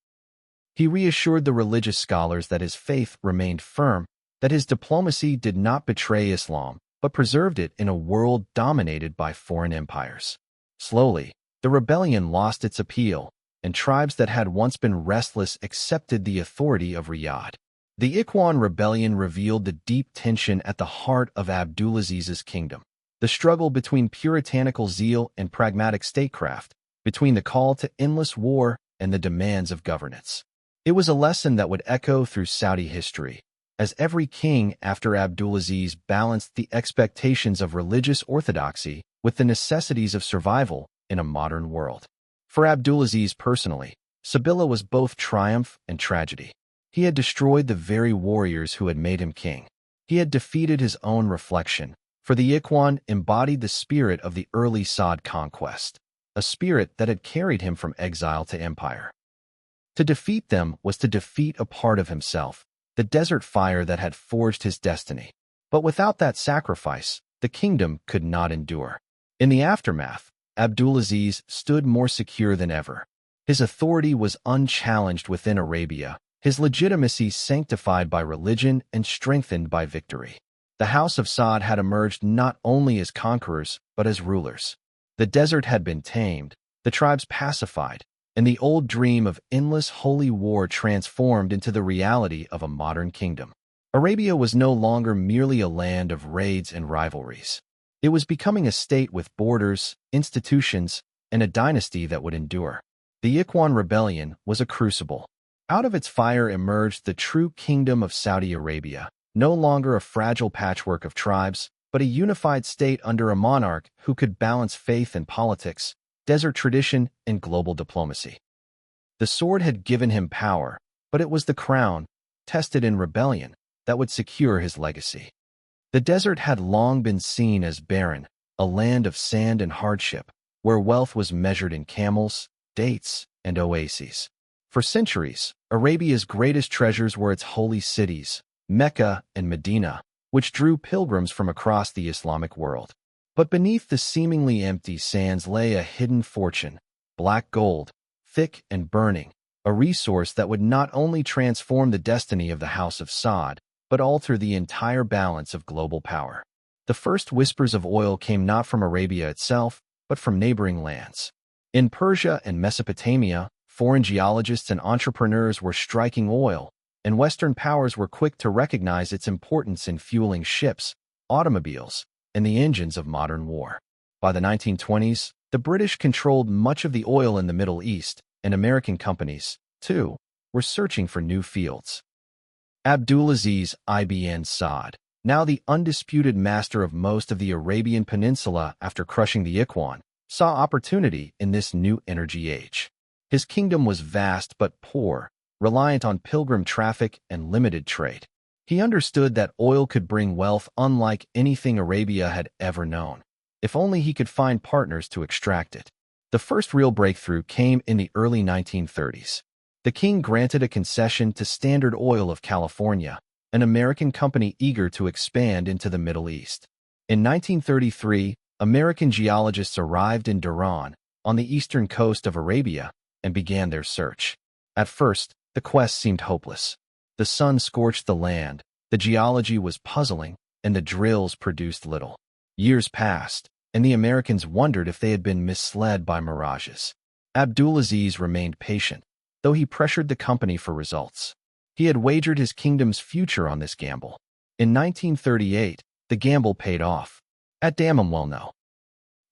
He reassured the religious scholars that his faith remained firm, that his diplomacy did not betray Islam, but preserved it in a world dominated by foreign empires. Slowly, the rebellion lost its appeal, and tribes that had once been restless accepted the authority of Riyadh. The Ikhwan rebellion revealed the deep tension at the heart of Abdulaziz's kingdom, the struggle between puritanical zeal and pragmatic statecraft, between the call to endless war and the demands of governance. It was a lesson that would echo through Saudi history, as every king after Abdulaziz balanced the expectations of religious orthodoxy with the necessities of survival in a modern world. For Abdulaziz personally, Sabila was both triumph and tragedy. He had destroyed the very warriors who had made him king. He had defeated his own reflection, for the Ikhwan embodied the spirit of the early Saud conquest, a spirit that had carried him from exile to empire. To defeat them was to defeat a part of himself, the desert fire that had forged his destiny. But without that sacrifice, the kingdom could not endure. In the aftermath, Abdulaziz stood more secure than ever. His authority was unchallenged within Arabia, his legitimacy sanctified by religion and strengthened by victory. The House of Saud had emerged not only as conquerors, but as rulers. The desert had been tamed, the tribes pacified, and the old dream of endless holy war transformed into the reality of a modern kingdom. Arabia was no longer merely a land of raids and rivalries. It was becoming a state with borders, institutions, and a dynasty that would endure. The Ikhwan rebellion was a crucible. Out of its fire emerged the true kingdom of Saudi Arabia, no longer a fragile patchwork of tribes, but a unified state under a monarch who could balance faith and politics, desert tradition, and global diplomacy. The sword had given him power, but it was the crown, tested in rebellion, that would secure his legacy. The desert had long been seen as barren, a land of sand and hardship, where wealth was measured in camels, dates, and oases. For centuries, Arabia's greatest treasures were its holy cities, Mecca and Medina, which drew pilgrims from across the Islamic world. But beneath the seemingly empty sands lay a hidden fortune, black gold, thick and burning, a resource that would not only transform the destiny of the House of Saud, but alter the entire balance of global power. The first whispers of oil came not from Arabia itself, but from neighboring lands. In Persia and Mesopotamia, foreign geologists and entrepreneurs were striking oil, and Western powers were quick to recognize its importance in fueling ships, automobiles, and the engines of modern war. By the 1920s, the British controlled much of the oil in the Middle East, and American companies, too, were searching for new fields. Abdulaziz ibn Saud, now the undisputed master of most of the Arabian Peninsula after crushing the Ikhwan, saw opportunity in this new energy age. His kingdom was vast but poor, reliant on pilgrim traffic and limited trade. He understood that oil could bring wealth unlike anything Arabia had ever known, if only he could find partners to extract it. The first real breakthrough came in the early 1930s. The king granted a concession to Standard Oil of California, an American company eager to expand into the Middle East. In 1933, American geologists arrived in Dhahran, on the eastern coast of Arabia, and began their search. At first, the quest seemed hopeless. The sun scorched the land, the geology was puzzling, and the drills produced little. Years passed, and the Americans wondered if they had been misled by mirages. Abdulaziz remained patient, though he pressured the company for results. He had wagered his kingdom's future on this gamble. In 1938, the gamble paid off. At Damamwelno.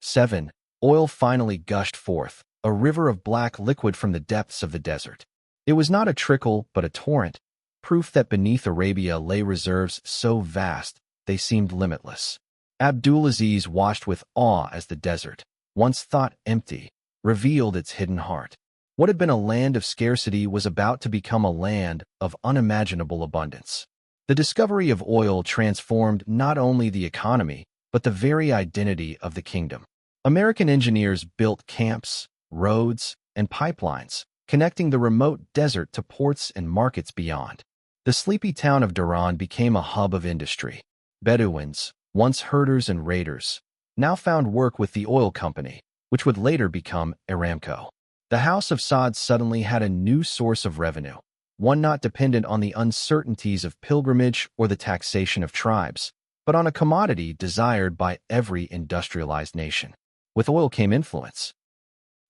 7. Oil finally gushed forth, a river of black liquid from the depths of the desert. It was not a trickle, but a torrent, proof that beneath Arabia lay reserves so vast they seemed limitless. Abdulaziz watched with awe as the desert, once thought empty, revealed its hidden heart. What had been a land of scarcity was about to become a land of unimaginable abundance. The discovery of oil transformed not only the economy, but the very identity of the kingdom. American engineers built camps, roads, and pipelines, connecting the remote desert to ports and markets beyond. The sleepy town of Dhahran became a hub of industry. Bedouins, once herders and raiders, now found work with the oil company, which would later become Aramco. The House of Saud suddenly had a new source of revenue, one not dependent on the uncertainties of pilgrimage or the taxation of tribes, but on a commodity desired by every industrialized nation. With oil came influence.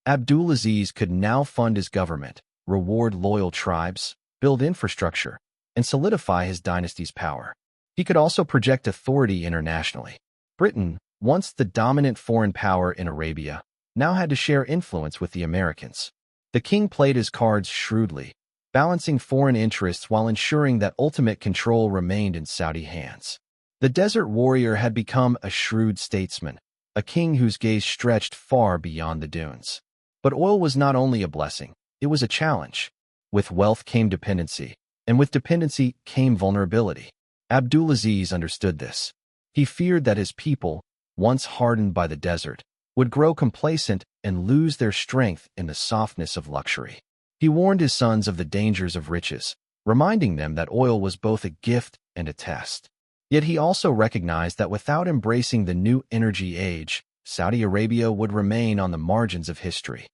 Abdulaziz could now fund his government, reward loyal tribes, build infrastructure, and solidify his dynasty's power. He could also project authority internationally. Britain, once the dominant foreign power in Arabia, now had to share influence with the Americans. The king played his cards shrewdly, balancing foreign interests while ensuring that ultimate control remained in Saudi hands. The desert warrior had become a shrewd statesman, a king whose gaze stretched far beyond the dunes. But oil was not only a blessing, it was a challenge. With wealth came dependency, and with dependency came vulnerability. Abdulaziz understood this. He feared that his people, once hardened by the desert, would grow complacent and lose their strength in the softness of luxury. He warned his sons of the dangers of riches, reminding them that oil was both a gift and a test. Yet he also recognized that without embracing the new energy age, Saudi Arabia would remain on the margins of history.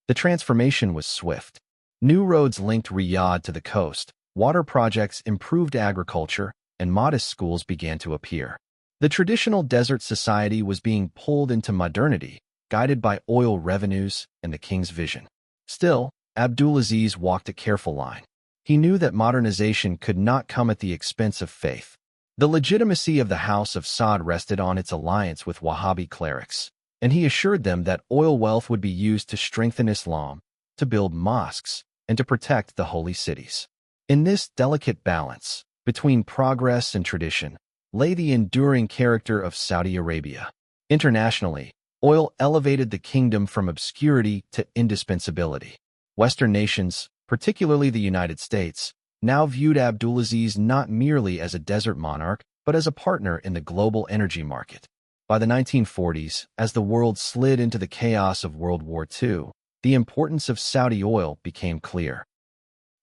The transformation was swift. New roads linked Riyadh to the coast, water projects improved agriculture, and modest schools began to appear. The traditional desert society was being pulled into modernity, guided by oil revenues and the king's vision. Still, Abdulaziz walked a careful line. He knew that modernization could not come at the expense of faith. The legitimacy of the House of Saud rested on its alliance with Wahhabi clerics, and he assured them that oil wealth would be used to strengthen Islam, to build mosques, and to protect the holy cities. In this delicate balance between progress and tradition lay the enduring character of Saudi Arabia. Internationally, oil elevated the kingdom from obscurity to indispensability. Western nations, particularly the United States, now viewed Abdulaziz not merely as a desert monarch, but as a partner in the global energy market. By the 1940s, as the world slid into the chaos of World War II, the importance of Saudi oil became clear.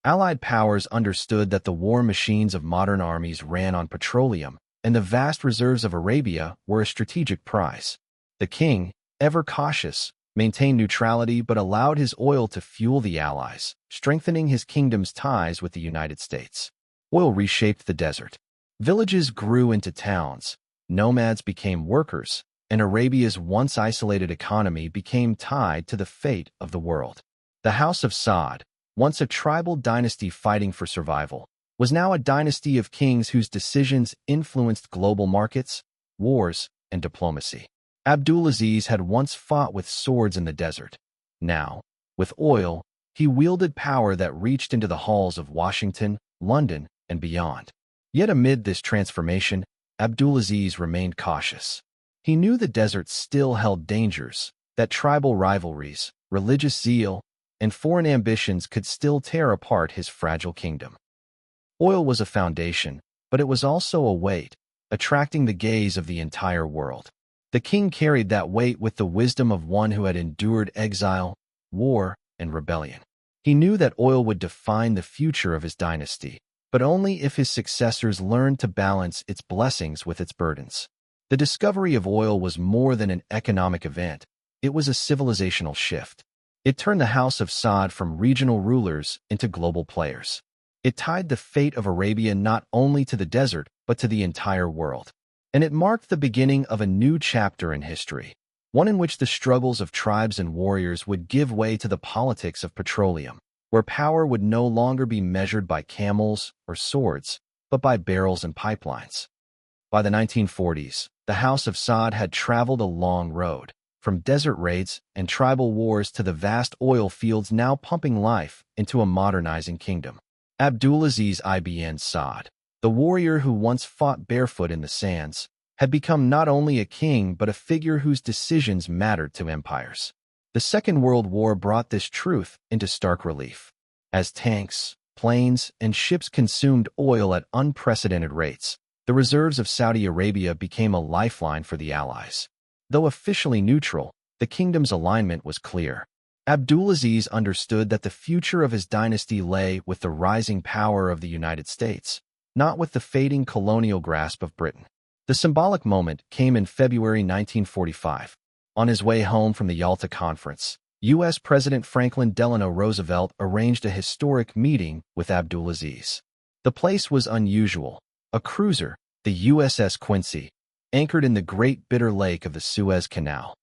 Allied powers understood that the war machines of modern armies ran on petroleum, and the vast reserves of Arabia were a strategic prize. The king, ever cautious, maintained neutrality but allowed his oil to fuel the Allies, strengthening his kingdom's ties with the United States. Oil reshaped the desert. Villages grew into towns, nomads became workers, and Arabia's once isolated economy became tied to the fate of the world. The House of Saud, once a tribal dynasty fighting for survival, was now a dynasty of kings whose decisions influenced global markets, wars, and diplomacy. Abdulaziz had once fought with swords in the desert. Now, with oil, he wielded power that reached into the halls of Washington, London, and beyond. Yet amid this transformation, Abdulaziz remained cautious. He knew the desert still held dangers, that tribal rivalries, religious zeal, and foreign ambitions could still tear apart his fragile kingdom. Oil was a foundation, but it was also a weight, attracting the gaze of the entire world. The king carried that weight with the wisdom of one who had endured exile, war, and rebellion. He knew that oil would define the future of his dynasty, but only if his successors learned to balance its blessings with its burdens. The discovery of oil was more than an economic event. It was a civilizational shift. It turned the House of Saud from regional rulers into global players. It tied the fate of Arabia not only to the desert, but to the entire world. And it marked the beginning of a new chapter in history, one in which the struggles of tribes and warriors would give way to the politics of petroleum, where power would no longer be measured by camels or swords, but by barrels and pipelines. By the 1940s, the House of Saud had traveled a long road, from desert raids and tribal wars to the vast oil fields now pumping life into a modernizing kingdom. Abdulaziz ibn Saud, the warrior who once fought barefoot in the sands, had become not only a king but a figure whose decisions mattered to empires. The Second World War brought this truth into stark relief. As tanks, planes, and ships consumed oil at unprecedented rates, the reserves of Saudi Arabia became a lifeline for the Allies. Though officially neutral, the kingdom's alignment was clear. Abdulaziz understood that the future of his dynasty lay with the rising power of the United States, not with the fading colonial grasp of Britain. The symbolic moment came in February 1945. On his way home from the Yalta Conference, U.S. President Franklin Delano Roosevelt arranged a historic meeting with Abdulaziz. The place was unusual. A cruiser, the USS Quincy, anchored in the Great Bitter Lake of the Suez Canal.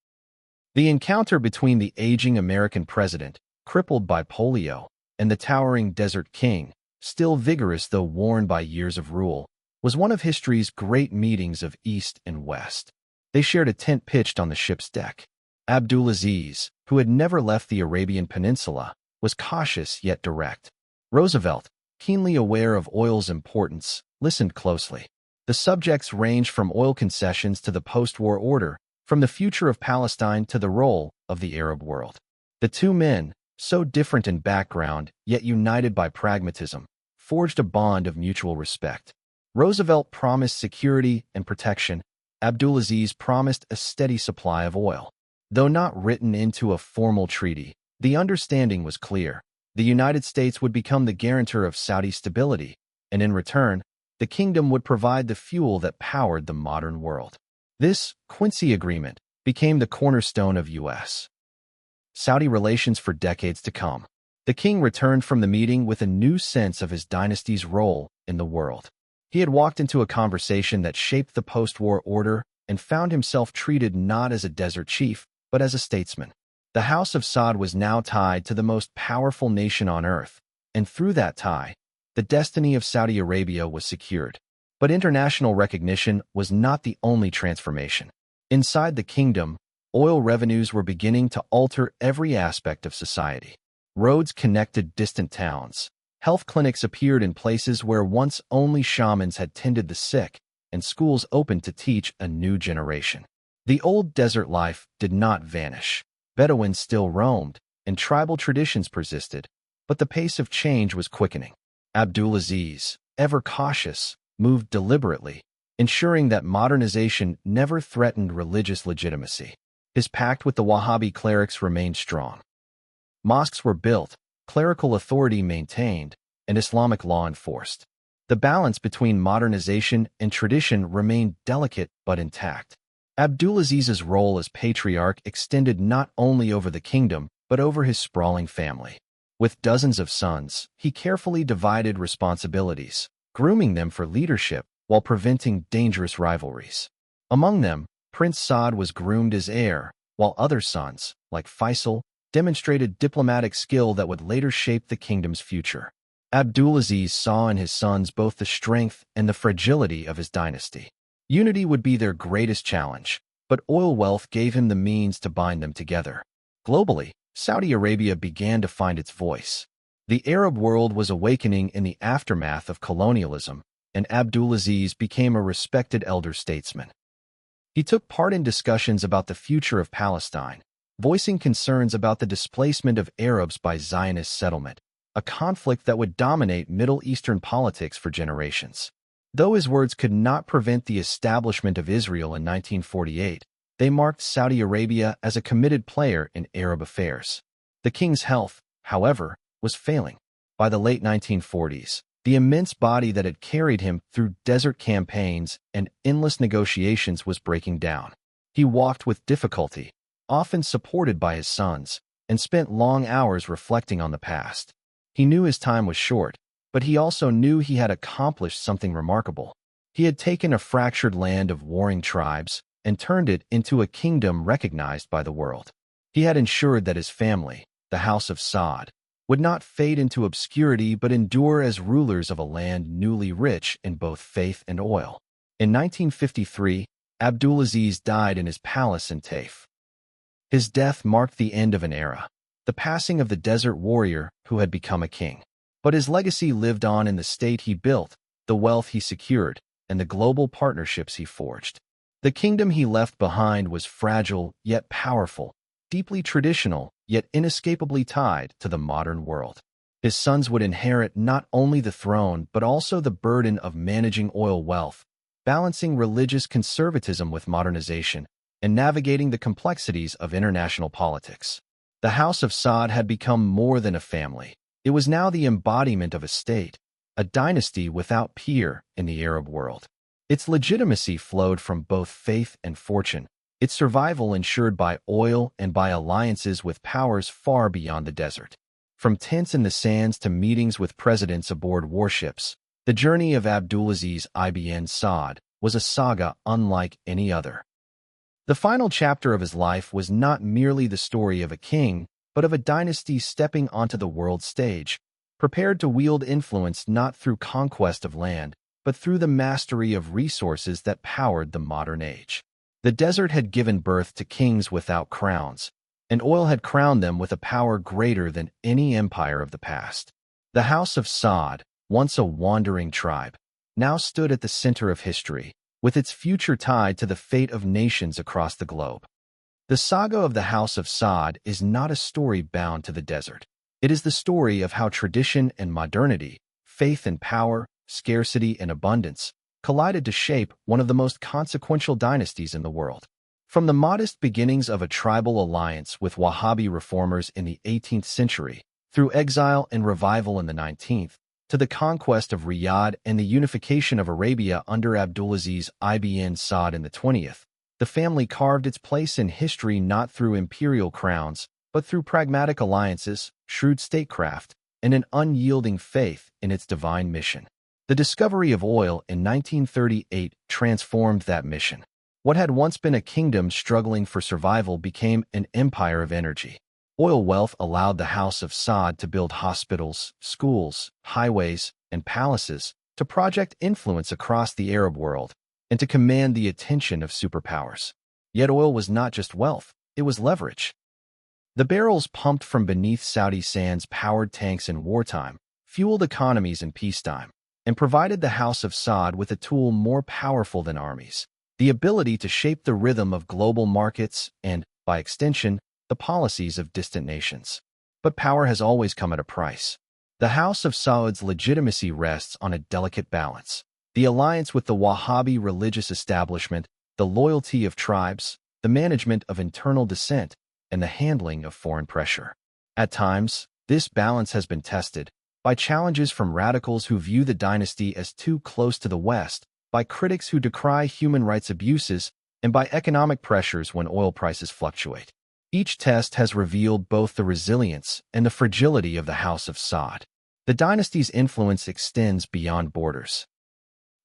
The encounter between the aging American president, crippled by polio, and the towering desert king, still vigorous though worn by years of rule, was one of history's great meetings of East and West. They shared a tent pitched on the ship's deck. Abdulaziz, who had never left the Arabian Peninsula, was cautious yet direct. Roosevelt, keenly aware of oil's importance, listened closely. The subjects ranged from oil concessions to the post-war order, from the future of Palestine to the role of the Arab world. The two men, so different in background yet united by pragmatism, forged a bond of mutual respect. Roosevelt promised security and protection. Abdulaziz promised a steady supply of oil. Though not written into a formal treaty, the understanding was clear. The United States would become the guarantor of Saudi stability, and in return, the kingdom would provide the fuel that powered the modern world. This Quincy Agreement became the cornerstone of U.S. Saudi relations for decades to come. The king returned from the meeting with a new sense of his dynasty's role in the world. He had walked into a conversation that shaped the post-war order and found himself treated not as a desert chief, but as a statesman. The House of Saud was now tied to the most powerful nation on earth, and through that tie, the destiny of Saudi Arabia was secured. But international recognition was not the only transformation. Inside the kingdom, oil revenues were beginning to alter every aspect of society. Roads connected distant towns. Health clinics appeared in places where once only shamans had tended the sick, and schools opened to teach a new generation. The old desert life did not vanish. Bedouins still roamed, and tribal traditions persisted, but the pace of change was quickening. Abdulaziz, ever cautious, moved deliberately, ensuring that modernization never threatened religious legitimacy. His pact with the Wahhabi clerics remained strong. Mosques were built, clerical authority maintained, and Islamic law enforced. The balance between modernization and tradition remained delicate but intact. Abdulaziz's role as patriarch extended not only over the kingdom, but over his sprawling family. With dozens of sons, he carefully divided responsibilities, grooming them for leadership while preventing dangerous rivalries. Among them, Prince Saud was groomed as heir, while other sons, like Faisal, demonstrated diplomatic skill that would later shape the kingdom's future. Abdulaziz saw in his sons both the strength and the fragility of his dynasty. Unity would be their greatest challenge, but oil wealth gave him the means to bind them together. Globally, Saudi Arabia began to find its voice. The Arab world was awakening in the aftermath of colonialism, and Abdulaziz became a respected elder statesman. He took part in discussions about the future of Palestine, voicing concerns about the displacement of Arabs by Zionist settlement, a conflict that would dominate Middle Eastern politics for generations. Though his words could not prevent the establishment of Israel in 1948, they marked Saudi Arabia as a committed player in Arab affairs. The king's health, however, was failing. By the late 1940s, the immense body that had carried him through desert campaigns and endless negotiations was breaking down. He walked with difficulty, often supported by his sons, and spent long hours reflecting on the past. He knew his time was short, but he also knew he had accomplished something remarkable. He had taken a fractured land of warring tribes and turned it into a kingdom recognized by the world. He had ensured that his family, the House of Saud, would not fade into obscurity but endure as rulers of a land newly rich in both faith and oil. In 1953, Abdulaziz died in his palace in Taif. His death marked the end of an era, the passing of the desert warrior who had become a king. But his legacy lived on in the state he built, the wealth he secured, and the global partnerships he forged. The kingdom he left behind was fragile yet powerful, deeply traditional yet inescapably tied to the modern world. His sons would inherit not only the throne but also the burden of managing oil wealth, balancing religious conservatism with modernization, and navigating the complexities of international politics. The House of Saud had become more than a family. It was now the embodiment of a state, a dynasty without peer in the Arab world. Its legitimacy flowed from both faith and fortune, its survival ensured by oil and by alliances with powers far beyond the desert. From tents in the sands to meetings with presidents aboard warships, the journey of Abdulaziz ibn Saud was a saga unlike any other. The final chapter of his life was not merely the story of a king, but of a dynasty stepping onto the world stage, prepared to wield influence not through conquest of land, but through the mastery of resources that powered the modern age. The desert had given birth to kings without crowns, and oil had crowned them with a power greater than any empire of the past. The House of Saud, once a wandering tribe, now stood at the center of history, with its future tied to the fate of nations across the globe. The saga of the House of Saud is not a story bound to the desert. It is the story of how tradition and modernity, faith and power, scarcity and abundance, collided to shape one of the most consequential dynasties in the world. From the modest beginnings of a tribal alliance with Wahhabi reformers in the 18th century, through exile and revival in the 19th, to the conquest of Riyadh and the unification of Arabia under Abdulaziz ibn Saud in the 20th, the family carved its place in history not through imperial crowns, but through pragmatic alliances, shrewd statecraft, and an unyielding faith in its divine mission. The discovery of oil in 1938 transformed that mission. What had once been a kingdom struggling for survival became an empire of energy. Oil wealth allowed the House of Saud to build hospitals, schools, highways, and palaces, to project influence across the Arab world, and to command the attention of superpowers. Yet oil was not just wealth, it was leverage. The barrels pumped from beneath Saudi sands powered tanks in wartime, fueled economies in peacetime, and provided the House of Saud with a tool more powerful than armies: the ability to shape the rhythm of global markets and, by extension, the policies of distant nations. But power has always come at a price. The House of Saud's legitimacy rests on a delicate balance: the alliance with the Wahhabi religious establishment, the loyalty of tribes, the management of internal dissent, and the handling of foreign pressure. At times, this balance has been tested by challenges from radicals who view the dynasty as too close to the West, by critics who decry human rights abuses, and by economic pressures when oil prices fluctuate. Each test has revealed both the resilience and the fragility of the House of Saud. The dynasty's influence extends beyond borders.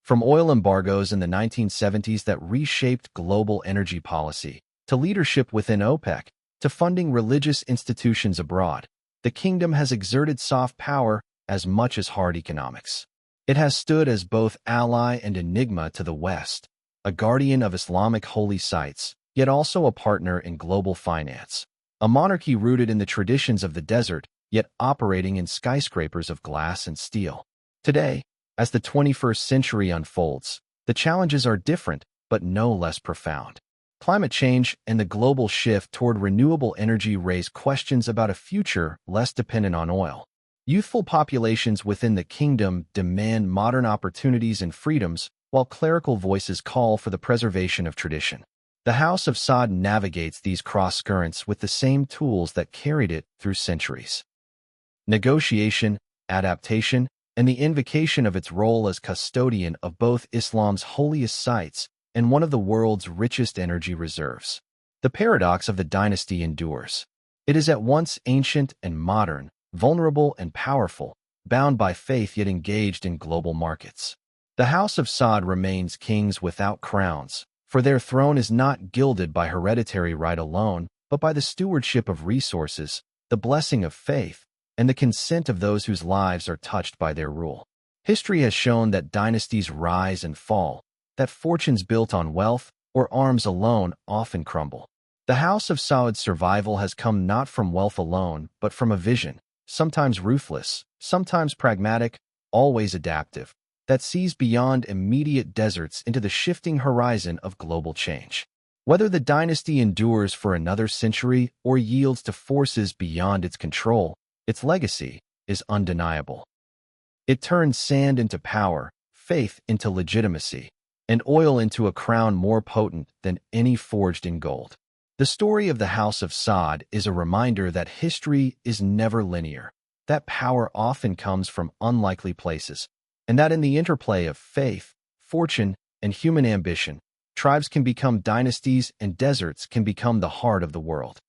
From oil embargoes in the 1970s that reshaped global energy policy, to leadership within OPEC, to funding religious institutions abroad, the kingdom has exerted soft power as much as hard economics. It has stood as both ally and enigma to the West, a guardian of Islamic holy sites, yet also a partner in global finance. A monarchy rooted in the traditions of the desert, yet operating in skyscrapers of glass and steel. Today, as the 21st century unfolds, the challenges are different, but no less profound. Climate change and the global shift toward renewable energy raise questions about a future less dependent on oil. Youthful populations within the kingdom demand modern opportunities and freedoms, while clerical voices call for the preservation of tradition. The House of Saud navigates these cross-currents with the same tools that carried it through centuries. Negotiation, adaptation, and the invocation of its role as custodian of both Islam's holiest sites and one of the world's richest energy reserves. The paradox of the dynasty endures. It is at once ancient and modern, vulnerable and powerful, bound by faith yet engaged in global markets. The House of Saud remains kings without crowns, for their throne is not gilded by hereditary right alone, but by the stewardship of resources, the blessing of faith, and the consent of those whose lives are touched by their rule. History has shown that dynasties rise and fall, that fortunes built on wealth or arms alone often crumble. The House of Saud's survival has come not from wealth alone, but from a vision, sometimes ruthless, sometimes pragmatic, always adaptive, that sees beyond immediate deserts into the shifting horizon of global change. Whether the dynasty endures for another century or yields to forces beyond its control, its legacy is undeniable. It turned sand into power, faith into legitimacy, and oil into a crown more potent than any forged in gold. The story of the House of Saud is a reminder that history is never linear, that power often comes from unlikely places, and that in the interplay of faith, fortune, and human ambition, tribes can become dynasties and deserts can become the heart of the world.